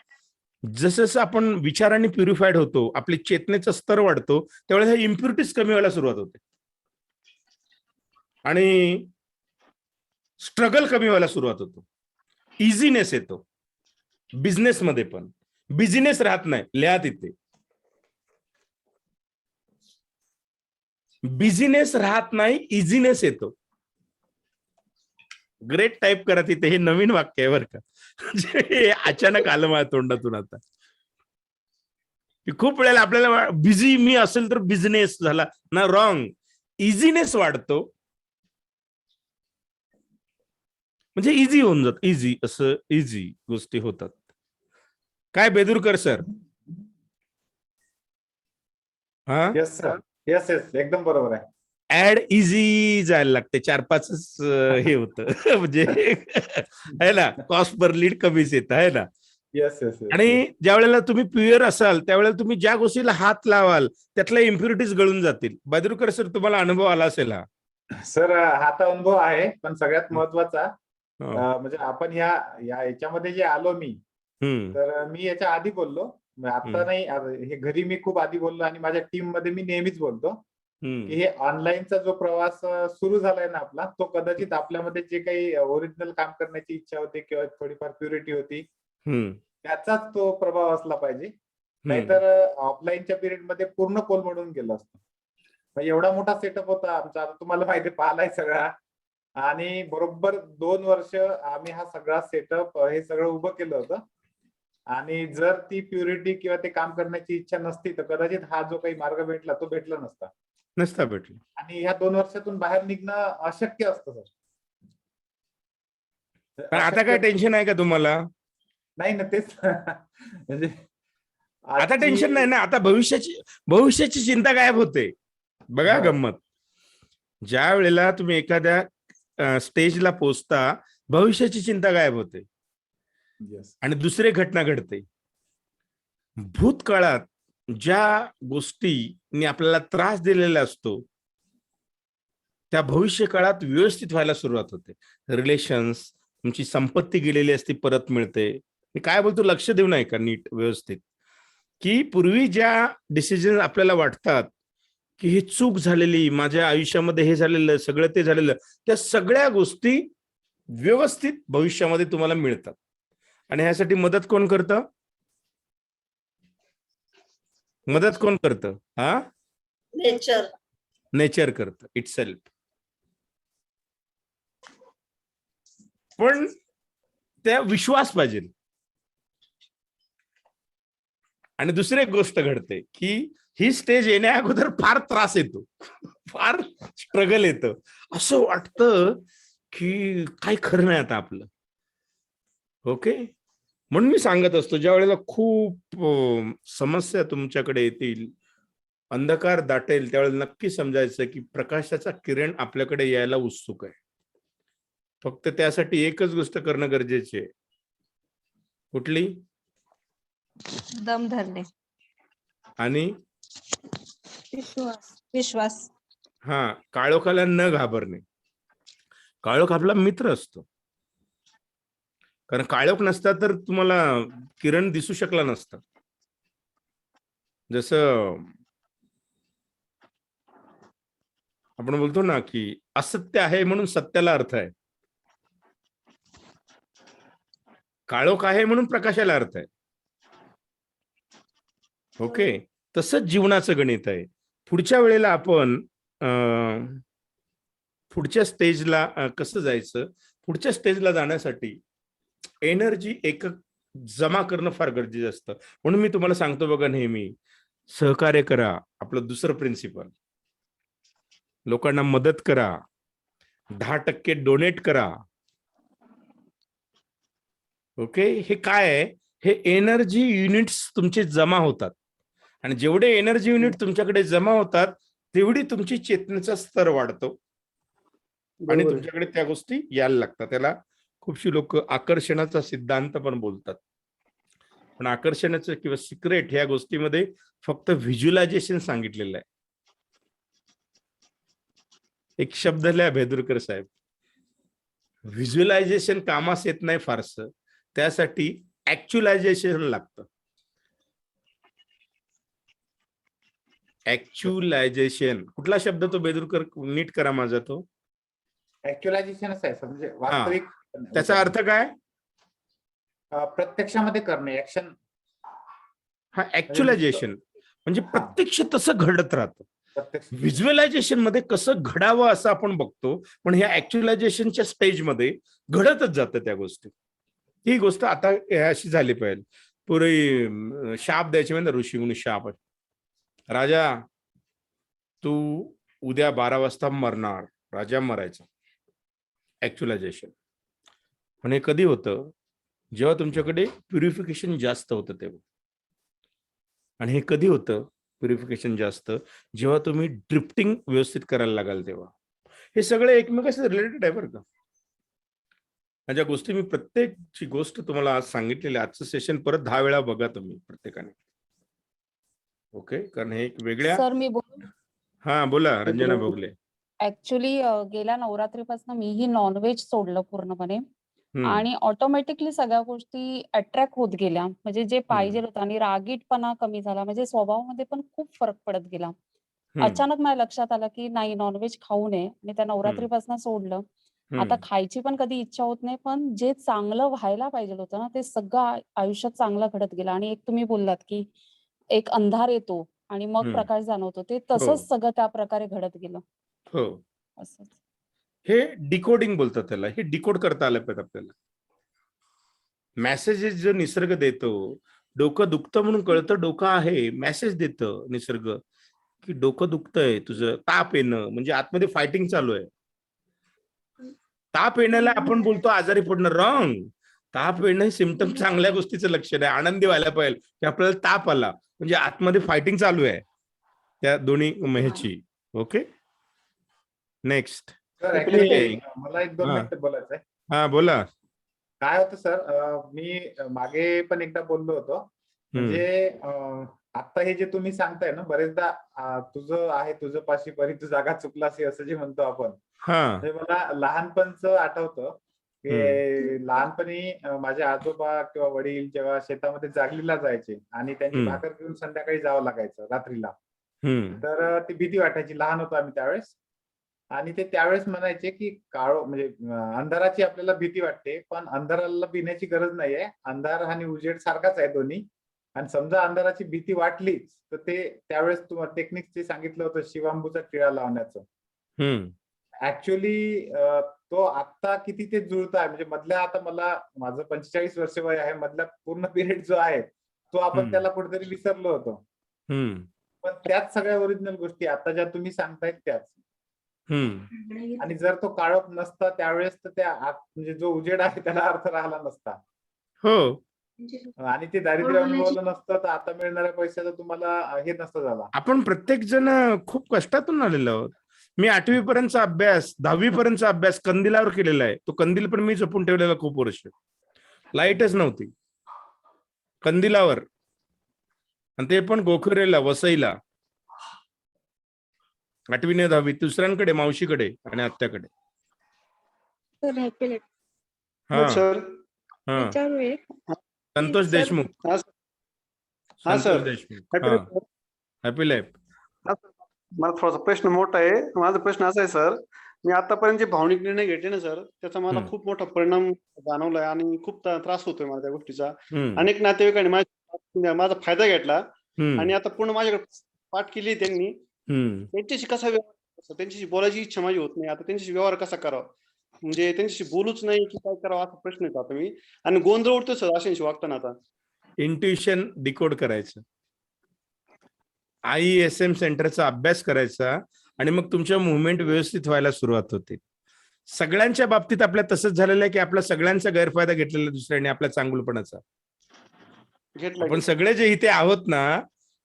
जसं आपण विचारांनी प्युरिफाईड होतो, आपली चेतनेचा स्तर वाढतो, त्यावेळेस ह्या इम्प्युरिटीज कमी व्हायला सुरुवात होते आणि स्ट्रगल कमी व्हायला सुरुवात होतो, इझीनेस येतो. बिझनेसमध्ये पण बिझनेस राहत नाही, लिहात येते. बिझनेस राहत नाही, इझीनेस येतो. ग्रेट टाईप करा तिथे, हे नवीन वाक्य आहे बरं का, हे अचानक आलं माझ्या तोंडातून आता. खूप वेळेला आपल्याला बिझी मी असेल तर बिझनेस झाला ना, रॉंग. इझीनेस वाढतो म्हणजे इझी होऊन जात, इझी असं इझी गोष्टी होतात. काय बेदुरकर सर? हा, येस सर, येस येस, एकदम बरोबर आहे. ऍड इझी जायला लागते, 4-5 हे होतं म्हणजे आहे ना, कॉस्ट पर लीड कमीच येतं, आहे ना. Yes yes. आणि ज्या वेळेला तुम्ही प्युअर असाल त्यावेळेला तुम्ही ज्या गोष्टीला हात लावाल त्यातल्या इम्प्युरिटीज गळून जातील. बद्रुकर सर, तुम्हाला अनुभव आला असेल हा? सर, हा तर अनुभव आहे, पण सगळ्यात महत्वाचा म्हणजे आपण याच्यामध्ये जे आलो मी, तर मी याच्या आधी बोललो, आता नाही, हे घरी मी खूप आधी बोललो, आणि माझ्या टीम मध्ये मी नेहमीच बोलतो की हे ऑनलाईनचा जो प्रवास सुरू झालाय ना आपला, तो कदाचित आपल्यामध्ये जे काही ओरिजिनल काम करण्याची इच्छा होती किंवा थोडीफार प्युरिटी होती, त्याचाच तो प्रभाव असला पाहिजे. नाहीतर ऑफलाईनच्या पिरियड मध्ये पूर्ण कोलमडून गेलं असतं. एवढा मोठा सेटअप होता आमचा, आता तुम्हाला माहिती पाहिलाय सगळा, आणि बरोबर 2 वर्ष आम्ही हा सगळा सेटअप हे सगळं उभं केलं होतं. आणि जर ती प्युरिटी किंवा ते काम करण्याची इच्छा नसती तर कदाचित हा जो काही मार्ग भेटला तो भेटला नसता. भेटला. आणि ह्या 2 वर्षातून बाहेर निघणं अशक्य असतं सर. पण आता काय टेन्शन आहे का तुम्हाला? नाही ना, तेच म्हणजे आता टेन्शन नाही ना, आता भविष्याची चिंता गायब होते. बघा गंमत, ज्या वेळेला तुम्ही एखाद्या स्टेजला पोहोचता, भविष्याची चिंता गायब होते आणि दुसरी घटना घडते. भूतकाळात ज्या गोष्टींनी आपल्याला त्रास दिलेला असतो त्या भविष्य काळात व्यवस्थित व्हायला सुरुवात होते. रिलेशन्स, तुमची संपत्ती गेलेली असते परत मिळते. मी काय बोलतो लक्ष देऊ नये का नीट व्यवस्थित, की पूर्वी ज्या डिसिजन आपल्याला वाटतात की ही चूक झालेली, माझ्या आयुष्यामध्ये हे झालेलं, सगळं ते झालेलं, त्या सगळ्या गोष्टी व्यवस्थित भविष्यामध्ये तुम्हाला मिळतात. आणि ह्यासाठी मदत कोण करतं? मदत कोण करतं? हा, नेचर करतं इटसेल्फ. पण त्या विश्वास पाहिजे. आणि दुसरी एक गोष्ट घडते की ही स्टेज येण्या अगोदर फार त्रास येतो, फार स्ट्रगल येतं, असं वाटतं की काही खरं नाही आता आपलं. ओके, म्हणून मी सांगत असतो ज्या वेळेला खूप समस्या तुमच्याकडे येतील, अंधकार दाटेल त्यावेळेला नक्की समजायचं की प्रकाशाचा किरण आपल्याकडे यायला उत्सुक आहे. फक्त त्यासाठी एकच गोष्ट करणं गरजेची आहे. कुठली? दम धरणे. आणि विश्वास. काळोखाला न घाबरणे. काळोख आपला मित्र असतो, कारण काळोख नसता तर तुम्हाला किरण दिसू शकला नसता. जसं आपण बोलतो ना की असत्य आहे म्हणून सत्याला अर्थ आहे, काळोख आहे म्हणून प्रकाशाला अर्थ आहे. ओके, तसंच जीवनाचं गणित आहे. पुढच्या वेळेला आपण पुढच्या स्टेजला कसं जायचं, पुढच्या स्टेजला जाण्यासाठी एनर्जी एकक जमा करणं फार गरजेचं असतं. म्हणून मी तुम्हाला सांगतो बघा, नेहमी सहकार्य करा. आपलं दुसरं प्रिन्सिपल, लोकांना मदत करा, 10% डोनेट करा. ओके, हे काय आहे? हे एनर्जी युनिट्स तुमचे जमा होतात, आणि जेवढे एनर्जी युनिट तुमच्याकडे जमा होतात तेवढी तुमची चेतनेचा स्तर वाढतो आणि तुमच्याकडे त्या गोष्टी यायला लागतात. त्याला खूपशी लोक आकर्षणाचा सिद्धांत पण बोलतात. पण आकर्षणाचं किंवा सिक्रेट ह्या गोष्टीमध्ये फक्त व्हिज्युअलायझेशन सांगितलेलं आहे. एक शब्द लिहा भेदुरकर साहेब, व्हिज्युअलायझेशन कामास येत नाही फारसं, त्यासाठी ऍक्च्युअलायझेशन लागतं. ऍक्च्युअलायझेशन कुठला शब्द तो बेदुरकर, नीट करा माझा तो. ऍक्च्युअलायझेशनच आहे म्हणजे वास्तविक. त्याचा अर्थ काय? प्रत्यक्षामध्ये करणे, ऍक्शन. ऍक्च्युअलायझेशन म्हणजे प्रत्यक्ष तसं घडत राहतं. व्हिज्युअलायझेशन मध्ये कसं घडावं असं आपण बघतो, पण ह्या ऍक्च्युअलायझेशनच्या स्टेजमध्ये घडतच जातं त्या गोष्टी. ही गोष्ट आता अशी झाली पाहिजे. पुरे शाप द्यायचे म्हणजे ऋषी म्हणून शाप, राजा तू उद्या 12 वाजता मरणार. राजा मरायचा. ऍक्च्युअलायझेशन. पण हे कधी होतं? जेव्हा तुमच्याकडे प्युरिफिकेशन जास्त होतं तेव्हा. आणि हे कधी होतं प्युरिफिकेशन जास्त? जेव्हा तुम्ही ड्रिफ्टिंग व्यवस्थित करायला लागाल तेव्हा. हे सगळे एकमेकांशी रिलेटेड आहे बरं का. ज्या गोष्टी मी प्रत्येकची गोष्ट तुम्हाला आज सांगितलेली, आजचं सेशन परत 10 वेळा बघा तुम्ही प्रत्येकाने. ओके, कारण हे एक वेगळ्या. सर मी बोलू? बोला रंजना भोगले. ऍक्च्युली गेल्या नवरात्रीपासून मीही नॉनव्हेज सोडलं पूर्णपणे, आणि ऑटोमॅटिकली सगळ्या गोष्टी अट्रॅक्ट होत गेल्या. म्हणजे जे पाहिजे होतं, आणि रागीटपणा कमी झाला. म्हणजे स्वभावामध्ये पण खूप फरक पडत गेला. अचानक माझ्या लक्षात आलं की नाही, नॉनव्हेज खाऊ नये, आणि त्या नवरात्रीपासून सोडलं. आता खायची पण कधी इच्छा होत नाही, पण जे चांगलं व्हायला पाहिजे होतं ना, ते सगळं आयुष्यात चांगलं घडत गेलं. आणि एक तुम्ही बोललात की एक अंधार येतो आणि मग प्रकाश जाणवतो, ते तसंच सगळं त्या प्रकारे घडत गेलं. हो, असंच. हे डिकोडिंग बोलतात त्याला. हे डिकोड करता आलं पाहिजे आपल्याला. मेसेजेस जो निसर्ग देतो, डोकं दुखतं म्हणून कळतं डोकं आहे, मेसेज देतं निसर्ग की डोकं दुखतंय तुझं, ताप येणं म्हणजे आतमध्ये फायटिंग चालू आहे. ताप येण्याला आपण बोलतो आजारी पडणं, रॉंग. ताप येणं हे सिम्पटम चांगल्या गोष्टीचं लक्षण आहे. आनंदी व्हायला पाहिजे की आपल्याला ताप आला म्हणजे आतमध्ये फायटिंग चालू आहे त्या दोन्ही ह्याची. Okay, next. सर ऍक्च्युअली मला 1-2 मिनिटं बोलायचं आहे. बोला. काय होतं सर, मी मागे पण एकदा बोललो होतो. म्हणजे आता हे जे तुम्ही सांगताय ना, बरेचदा तुझं आहे तुझं पाशी बरीच जागा चुकलासी असं जे म्हणतो आपण, हे मला लहानपणचं आठवतं की लहानपणी माझे आजोबा किंवा वडील जेव्हा शेतामध्ये जागलीला जायचे आणि त्यांची भाकर घेऊन संध्याकाळी जावं लागायचं रात्रीला, तर ती भीती वाटायची. लहान होतो आम्ही त्यावेळेस. आणि ते त्यावेळेस म्हणायचे की म्हणजे अंधाराची आपल्याला भीती वाटते, पण अंधाराला भिण्याची गरज नाहीये. अंधार आणि उजेड सारखाच आहे दोन्ही. आणि समजा अंधाराची भीती वाटलीच तर ते त्यावेळेस तुम्हाला टेक्निक जे सांगितलं होतं शिवांबूचा टिळा लावण्याचं, ऍक्च्युअली तो आता किती ते जुळत आहे. म्हणजे मधल्या, आता मला माझं 45 वर्ष वय आहे, मधला पूर्ण पिरियड जो आहे तो आपण त्याला कुठेतरी विसरलो होतो. पण त्याच सगळ्या ओरिजिनल गोष्टी आता ज्या तुम्ही सांगतायत त्याच. आणि जर तो काळोख नसता त्यावेळेस तर त्या म्हणजे जो उजेड आहे त्याला अर्थ राहिला नसता. हो, आणि ते दारिद्र्य अनुभवलं नसतं तर आता मिळणाऱ्या पैशाचा तुम्हाला हे नसतं झाला. आपण प्रत्येक जण खूप कष्टातून आलेलो आहोत. मी 8वी पर्यंतचा अभ्यास 10वी पर्यंतचा अभ्यास कंदिलावर केलेला आहे. तो कंदील पण मी जपून ठेवलेला खूप वर्ष. लाईटच नव्हती कंदिलावर, आणि ते पण गोखरेला, वसईला. 8वी ने 10वी दुसऱ्यांकडे, मावशीकडे आणि आत्याकडे. हा सर हा संतोष देशमुख. संतोष देशमुख. Happy life. मला थोडासा प्रश्न मोठा आहे. माझा प्रश्न असा आहे सर, मी आतापर्यंत जे भावनिक निर्णय घेतले ना सर, त्याचा मला खूप मोठा परिणाम जाणवलाय आणि खूप त्रास होतोय मला त्या गोष्टीचा. अनेक नातेवाईकांनी माझा फायदा घेतला आणि आता पूर्ण माझ्याकडे पाठ केली त्यांनी. त्यांच्याशी कसा व्यवहार, त्यांच्याशी बोलायची इच्छा माझी होत नाही. आता त्यांच्याशी व्यवहार कसा करावा, म्हणजे त्यांच्याशी बोलूच नाही की काय करावं, असा प्रश्न येतो आता मी. आणि गोंधळ उडतो सर अशांशी वागताना. आता इंट्युशन डिकोड करायचं, IESM सेंटरचा अभ्यास करायचा, आणि मग तुमच्या मुवमेंट व्यवस्थित व्हायला सुरुवात होते. सगळ्यांच्या बाबतीत आपल्या तसंच झालेलं आहे की आपला सगळ्यांचा गैरफायदा घेतलेला दुसऱ्याने आपल्या चांगुलपणाचा. आपण सगळे जे इथे आहोत ना,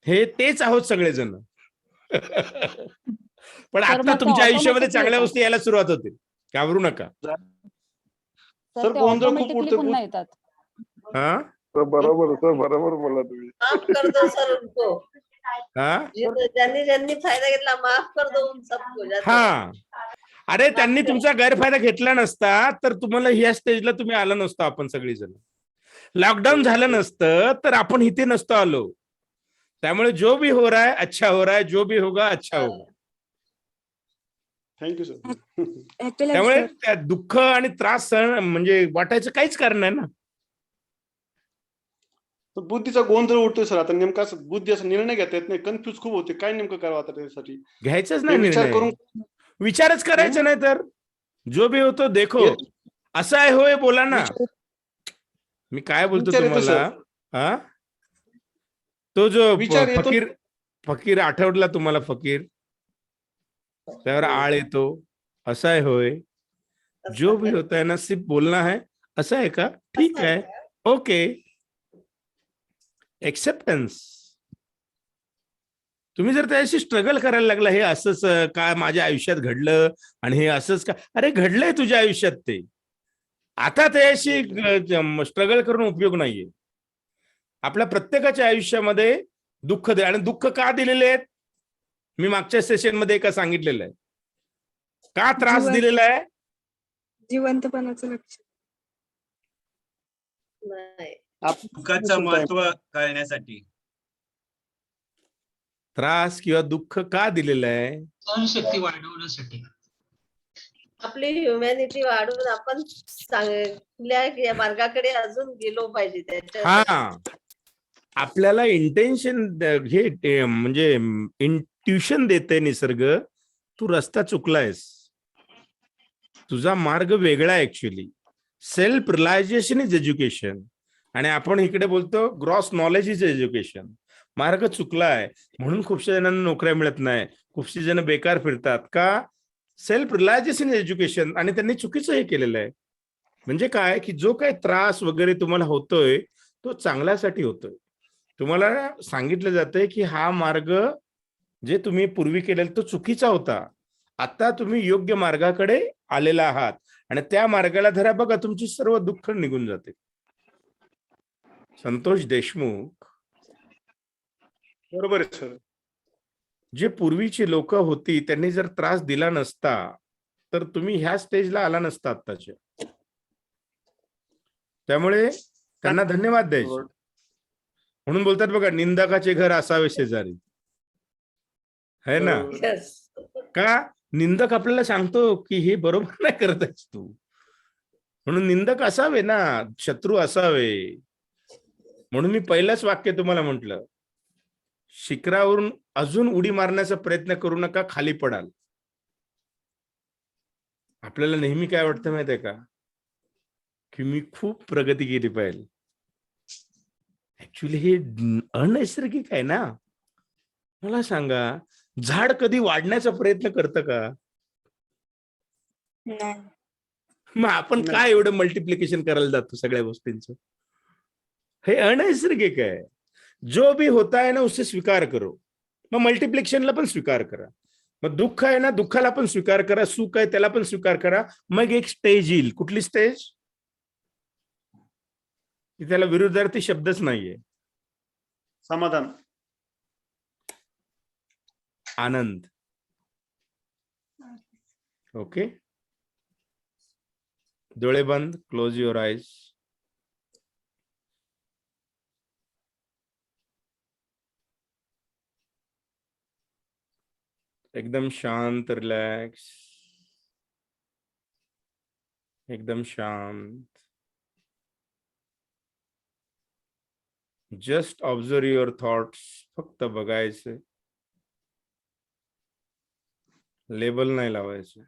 हे तेच आहोत सगळेजण. पण आता तुमच्या आयुष्यामध्ये चांगल्या गोष्टी यायला सुरुवात होतील, घाबरू नका. सर गोंधळ खूप उडतो. हा बरोबर सर, बरोबर बोला तुम्ही. माफ कर दो सर उनको. हा ज्यांनी फायदा घेतला माफ कर दो उन सबको. हा अरे त्यांनी तुमचा गैरफायदा घेतला नसता तर तुम्हाला ह्या स्टेजला तुम्ही आला नसतो. आपण सगळीजण लॉकडाऊन झालं नसतं तर आपण इथे नसतो आलो. त्यामुळे जो भी हो रहा है अच्छा हो रहा है, जो भी होगा अच्छा होगा. Thank you sir. त्यामुळे त्या दुःख आणि त्रास सहन म्हणजे वाटायचं काहीच कारण आहे ना. बुद्धीचा गोंधळ उडतोय सर. आता नेमका बुद्धी असा निर्णय घेता येत नाही, कन्फ्युज खूप होते. काय नेमकं करावं आता त्यासाठी? घ्यायचंच नाही निर्णय, विचारच करायचं नाही. तर जो भी होतो देखो, असं आहे होय बोला ना. मी काय बोलतो तुम्हाला, हा तो जो फकीर आठवला तुम्हाला, फकीर त्यावर आळ येतो, असं आहे होय. जो भी होता है ना सिर्फ बोलना है. असं आहे का? ठीक आहे, ओके. एक्सेप्टन्स. तुम्ही जर त्याशी स्ट्रगल करायला लागला, हे असंच का माझ्या आयुष्यात घडलं आणि हे असंच का, अरे घडलंय तुझ्या आयुष्यात ते, आता त्याशी स्ट्रगल करून उपयोग नाहीये. आपल्या प्रत्येकाच्या आयुष्यामध्ये दुःख दे. आणि दुःख का दिलेले आहेत मी मागच्या सेशन मध्ये एका सांगितलेलं आहे. का त्रास दिलेला आहे? जिवंतपणाचं लक्षण. दुःखाचं महत्व कळण्यासाठी. त्रास किंवा दुःख का दिलेलं आहे? सहनशक्ती वाढवण्यासाठी. आपली ह्युमॅनिटी वाढवून आपण चांगल्या मार्गाकडे अजून गेलो पाहिजे. त्याच्या हा आपल्याला इंटेन्शन हे म्हणजे इंट्युशन देते निसर्ग, तू रस्ता चुकलायस, तुझा मार्ग वेगळा आहे. Actually self realisation is education, आणि आपण इकडे बोलतो ग्रॉस नॉलेज इज एज्युकेशन. मार्ग चुकला आहे म्हणून खूपशा जणांना नोकऱ्या मिळत नाही, खूपशे जण बेकार फिरतात. का? Self realisation education. आणि त्यांनी चुकीचं हे केलेलं आहे. म्हणजे काय की जो काही त्रास वगैरे तुम्हाला होतोय तो चांगल्यासाठी होतोय. तुम्हाला सांगितलं जातंय की हा मार्ग जे तुम्ही पूर्वी केलेला तो चुकीचा होता, आता तुम्ही योग्य मार्गाकडे आलेला आहात आणि त्या मार्गाला धरा, बघा तुमची सर्व दुःख निघून जाते. संतोष देशमुख. बरोबर आहे सर. जे पूर्वीची लोक होती त्यांनी जर त्रास दिला नसता तर तुम्ही ह्या स्टेजला आला नसता आत्ताच्या. त्यामुळे त्यांना धन्यवाद द्यायचे. म्हणून बोलतात बघा, निंदकाचे घर असावे शेजारी, है ना. का? निंदक आपल्याला सांगतो की हे बरोबर नाही करत आहेस तू, म्हणून निंदक असावे ना, शत्रू असावे. म्हणून मी पहिलंच वाक्य तुम्हाला म्हटलं, शिखरावरून अजून उडी मारण्याचा प्रयत्न करू नका, खाली पडाल. आपल्याला नेहमी काय वाटतं माहिती आहे का, की मी खूप प्रगती केली पाहिजे. ऍक्च्युली हे अनैसर्गिक आहे ना. मला सांगा, झाड कधी वाढण्याचा प्रयत्न करतं का? मग आपण काय एवढं मल्टिप्लिकेशन करायला जातो सगळ्या गोष्टींचं? हे अनैसर्गिक आहे. जो भी होता है ना उसे स्वीकार करो. मग मल्टिप्लिकेशनला पण स्वीकार करा. मग दुःख आहे ना, दुःखाला पण स्वीकार करा. सुख आहे त्याला पण स्वीकार करा. मग एक स्टेज येईल. कुठली स्टेज? त्याला विरुद्धार्थी शब्दच नाहीये. समाधान. आनंद. ओके, डोळे बंद, क्लोज युअर आईज. एकदम शांत, रिलॅक्स, एकदम शांत. Just observe your thoughts. फक्त बघायचे, लेबल नाही लावायचं.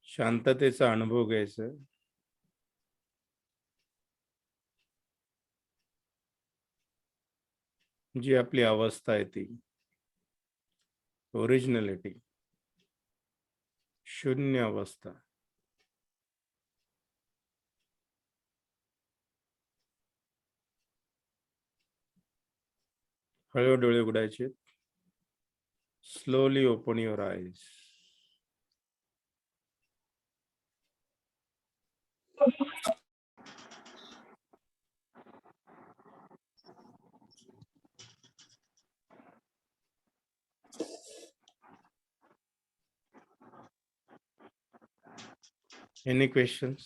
शांततेचा अनुभव घ्यायचा. जी आपली अवस्था आहे ती ओरिजिनलिटी, शून्य अवस्था. हळू डोळे उघडायचे. Slowly open your eyes. Any questions?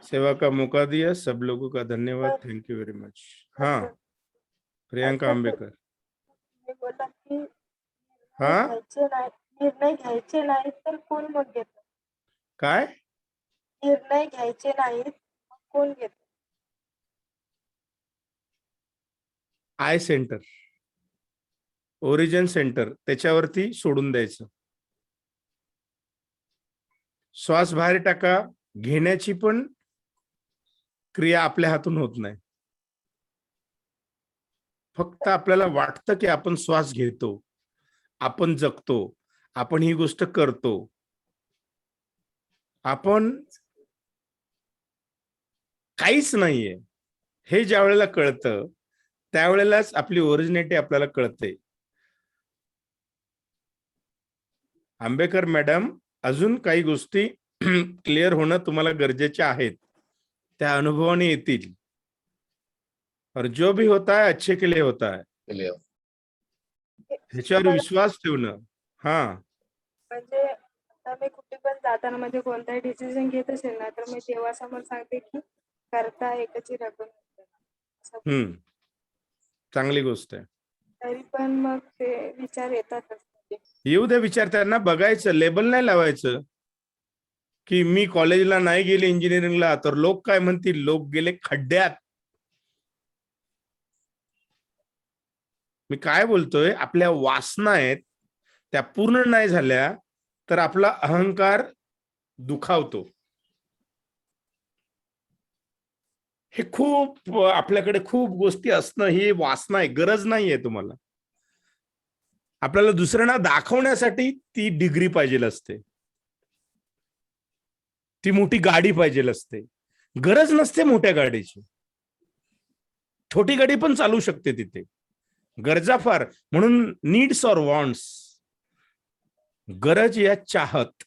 सेवा का मौका दिया सब लोगों का धन्यवाद. Thank you very much. हाँ, प्रियंका आंबेकर. हाँ, निर्णय घ्यायचे नाही तर कोण मग घेतं? काय? निर्णय घ्यायचे नाहीत मग कोण घेतं? आय सेंटर, ओरिजिन सेंटर, त्याच्यावरती सोडून द्यायचं. श्वास बाहेर टाका. घेण्याची पण क्रिया आपल्या हातून होत नाही. फक्त आपल्याला वाटतं की आपण श्वास घेतो, आपण जगतो, आपण ही गोष्ट करतो. आपण काहीच नाहीये हे ज्या वेळेला कळतं त्यावेळेलाच आपली ओरिजिनिटी आपल्याला कळते. आंबेकर मॅडम, अजून काही गोष्टी क्लिअर होणं तुम्हाला गरजेचे आहेत. त्या अनुभवाने येतील. और जो भी होता है अच्छे के लिए होता है. ह्याच्यावर विश्वास ठेवणं. हा, म्हणजे आता मी कुठे पण जाताना म्हणजे कोणताही डिसिजन घेत असेल ना तर मी देवासमोर सांगते की करता एकाची रकम. चांगली गोष्ट आहे. तरी पण मग ते विचार येतातच. येऊ द्या विचार. त्यांना बघायचं, लेबल नाही लावायचं की मी कॉलेजला नाही गेले इंजिनिअरिंगला तर लोक काय म्हणतील. लोक गेले खड्ड्यात. मी काय बोलतोय, आपल्या वासना आहेत त्या पूर्ण नाही झाल्या तर आपला अहंकार दुखावतो. हे खूप आपल्याकडे खूप गोष्टी असणं ही वासना आहे, गरज नाहीये तुम्हाला. आपल्याला दुसऱ्यांना दाखवण्यासाठी ती डिग्री पाहिजे असते, ती मोठी गाडी पाहिजे असते. गरज नसते मोठ्या गाडीची, छोटी गाडी पण चालू शकते तिथे. गरजा फार, म्हणून नीड्स और वॉन्ट्स. गरज या चाहत,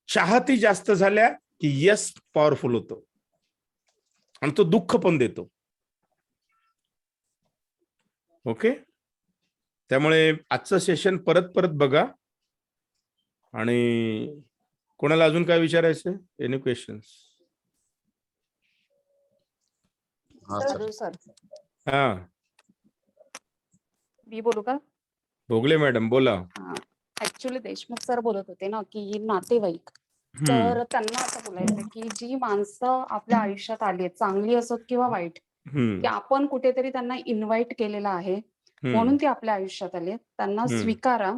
चाहती जास्त झाल्या की यस पॉवरफुल होतो आणि तो दुःख पण देतो. ओके, त्यामुळे आजचं सेशन परत परत बघा. आणि कोणाला अजून काय विचारायचं? Any questions? हा, मी बोलू का? भोगले मॅडम बोला. ऍक्च्युली देशमुख सर बोलत होते ना की नातेवाईक, तर त्यांना असं बोलायचं की जी माणसं आपल्या आयुष्यात आली आहेत, चांगली असोत किंवा वाईट, की आपण कुठेतरी त्यांना इन्व्हाइट केलेलं आहे म्हणून ते आपल्या आयुष्यात आले. त्यांना स्वीकारा,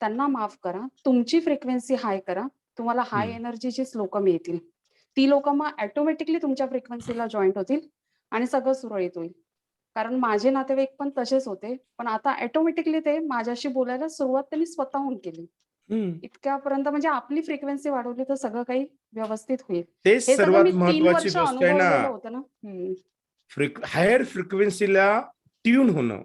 त्यांना माफ करा, तुमची फ्रिक्वेन्सी हाय करा, तुम्हाला हाय एनर्जीचीच लोक मिळतील. ती लोक मग ऑटोमॅटिकली तुमच्या फ्रिक्वेन्सीला जॉईंट होतील आणि सगळं सुरळीत होईल. कारण माझे नातेवाईक पण तसेच होते, पण आता ऑटोमॅटिकली ते माझ्याशी बोलायला सुरुवात त्यांनी स्वतःहून केली. इतक्यापर्यंत म्हणजे आपली फ्रिक्वेन्सी वाढवली तर सगळं काही व्यवस्थित होईल. तेच हे सगळं सर्वात मी 3 महत्वाची वर्ष गोष्ट आहे ना. अनुभवलेलं होतं ना. हायर फ्रिक्वेन्सीला ट्यून होणं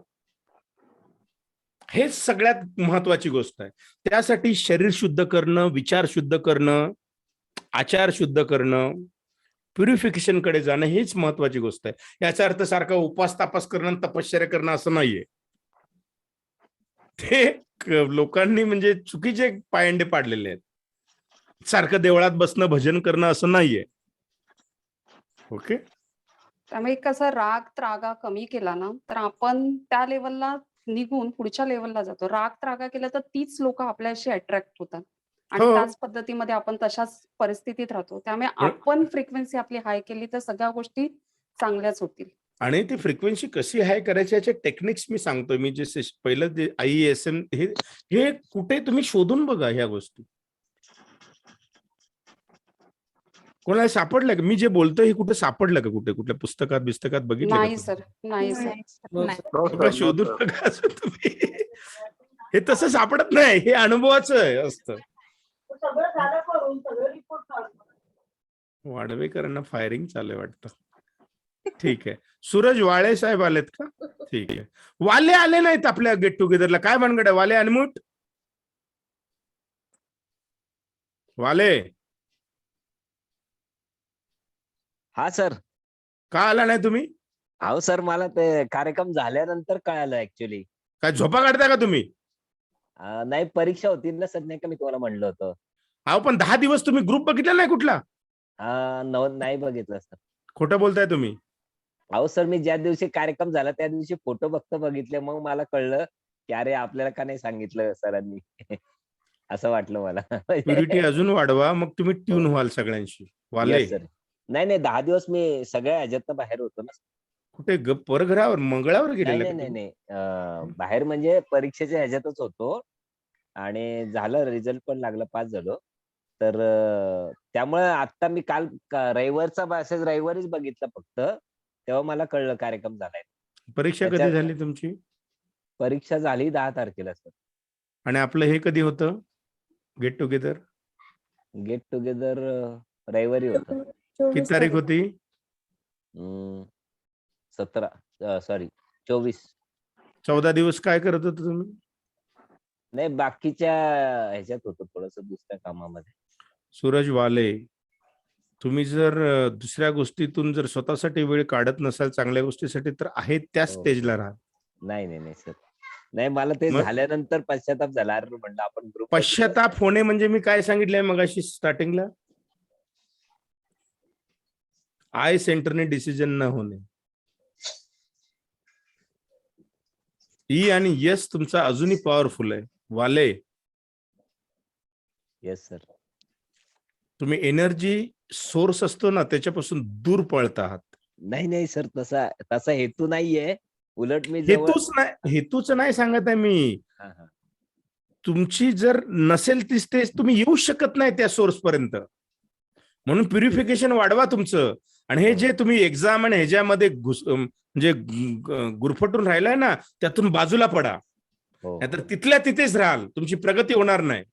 हेच सगळ्यात महत्वाची गोष्ट आहे. त्यासाठी शरीर शुद्ध करणं, विचार शुद्ध करणं, आचार शुद्ध करणं, प्युरिफिकेशन कडे जाणं हेच महत्वाची गोष्ट आहे. याचा अर्थ सारखा उपास तापास करणं, तपश्चर्या करणं असं नाहीये. ते लोकांनी म्हणजे चुकीचे पायंडे पाडलेले आहेत. सारखं देवळात बसणं, भजन करणं असं नाहीये. ओके. त्यामुळे कसं राग त्रागा कमी केला ना तर आपण त्या लेवलला निघून पुढच्या लेवलला जातो. राग त्रागा केला तर तीच लोक आपल्याशी अट्रॅक्ट होतात आणि त्याच पद्धतीमध्ये आपण तशाच परिस्थितीत राहतो. त्यामुळे आपण फ्रिक्वेन्सी आपली हाय केली तर सगळ्या गोष्टी चांगल्याच होतील. आणि ती फ्रिक्वेन्सी कशी हाय करायची याचे टेक्निक्स मी सांगतोय. मी जे पहिलं जे IESM हे कुठे तुम्ही शोधून बघा ह्या गोष्टी. कोणाला सापडलं का? मी जे बोलतोय हे कुठे सापडलं का? कुठल्या पुस्तकात बिस्तकात बघितलं नाही का? सर, नाही सर. बघा, शोधून बघा तुम्ही. हे तसं सापडत नाही, हे अनुभवाचं असतं. वाडवेकरांना फायरिंग चालू आहे वाटतं. ठीक आहे. सूरज वाळे साहेब आलेत का? ठीक आहे. वाले आले नाहीत आपल्या गेट टुगेदरला. काय भानगड आहे? वाले अनम्यूट. वाले हा सर. का आला नाही तुम्ही? अहो सर, मला ते कार्यक्रम झाल्यानंतर कळालं ऍक्च्युली. काय झोपा काढता का तुम्ही? नाही, परीक्षा होती ना सर, नाही का मी तुम्हाला म्हणलं होतं. अहो पण 10 दिवस तुम्ही ग्रुप बघितला नाही कुठला? नाही बघितलं सर. खोटं बोलताय तुम्ही. अहो सर, मी ज्या दिवशी कार्यक्रम झाला त्या दिवशी फोटो फक्त बघितले, मग मला कळलं की अरे आपल्याला का नाही सांगितलं सरांनी. असं वाटलं मला. प्युरिटी अजून वाढवा, मग तुम्ही ट्यून व्हाल सगळ्यांशी. वाले सर. नाही 10 दिवस मी सगळ्या ह्याच्यात बाहेर होतो ना. कुठे परघरावर मंगळावर गेलेले? नाही. बाहेर म्हणजे परीक्षेच्या ह्याच्यातच होतो आणि झालं, रिझल्ट पण लागला, पास झालो. तर त्यामुळे आता मी काल रविवारचा मेसेज रविवारीच बघितला फक्त, तेव्हा मला कळलं कार्यक्रम झालाय. परीक्षा कधी झाली तुमची? परीक्षा झाली 10 तारखेला सर. आणि आपलं हे कधी होतं गेट टुगेदर? गेट टुगेदर रविवारी होतं. किती तारीख होती? 24. 14 दिवस काय करत होते तुम्ही? नाही, बाकीच्या ह्याच्यात होतो थोडंसं दुसऱ्या कामामध्ये. सूरज वाले, तुम्ही जर दुसऱ्या गोष्टीतून जर स्वतःसाठी वेळ काढत नसाल चांगल्या गोष्टीसाठी तर आहे त्याच स्टेजला राहा. नाही सर. नाही, मला ते झाल्यानंतर पश्चाताप झाला. म्हणलं आपण ग्रुप. पश्चाताप होणे म्हणजे मी काय सांगितलंय मगाशी स्टार्टिंगला? आय सेंटरने डिसिजन न होणे. ई आणि यस तुमचा अजूनही पॉवरफुल आहे. वाले, येस सर. तुम्ही एनर्जी सोर्स असतो ना त्याच्यापासून दूर पळत आहात. नाही सर, तसा हेतू नाहीये. उलट मी हेतूच नाही सांगत आहे मी. तुमची जर नसेल ती स्टेज तुम्ही येऊ शकत नाही त्या सोर्स पर्यंत. म्हणून प्युरिफिकेशन वाढवा तुमचं. आणि हे जे तुम्ही एक्झाम आणि ह्याच्यामध्ये म्हणजे गुरफटून राहिलाय ना त्यातून बाजूला पडा. नाहीतर तिथल्या तिथेच राहाल, तुमची प्रगती होणार नाही.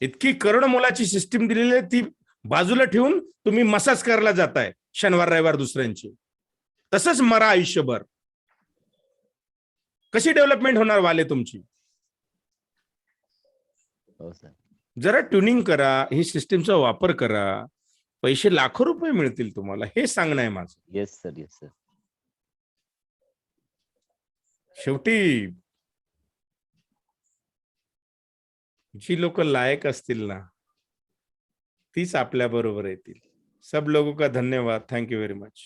इतकी करोड मोलाची सिस्टीम दिलेली आहे ती बाजूला ठेवून तुम्ही मसाज करायला जाताय शनिवार रविवार दुसऱ्यांची. तसंच मरा आयुष्यभर. कशी डेव्हलपमेंट होणार वाले तुमची? जरा ट्युनिंग करा, ही सिस्टीमचा वापर करा, पैसे लाखो रुपये मिळतील तुम्हाला, हे सांगणं आहे माझं. Yes sir. शेवटी जी लोक लायक असतील ना तीच आपल्या बरोबर येतील. सब लोगों का धन्यवाद. Thank you very much.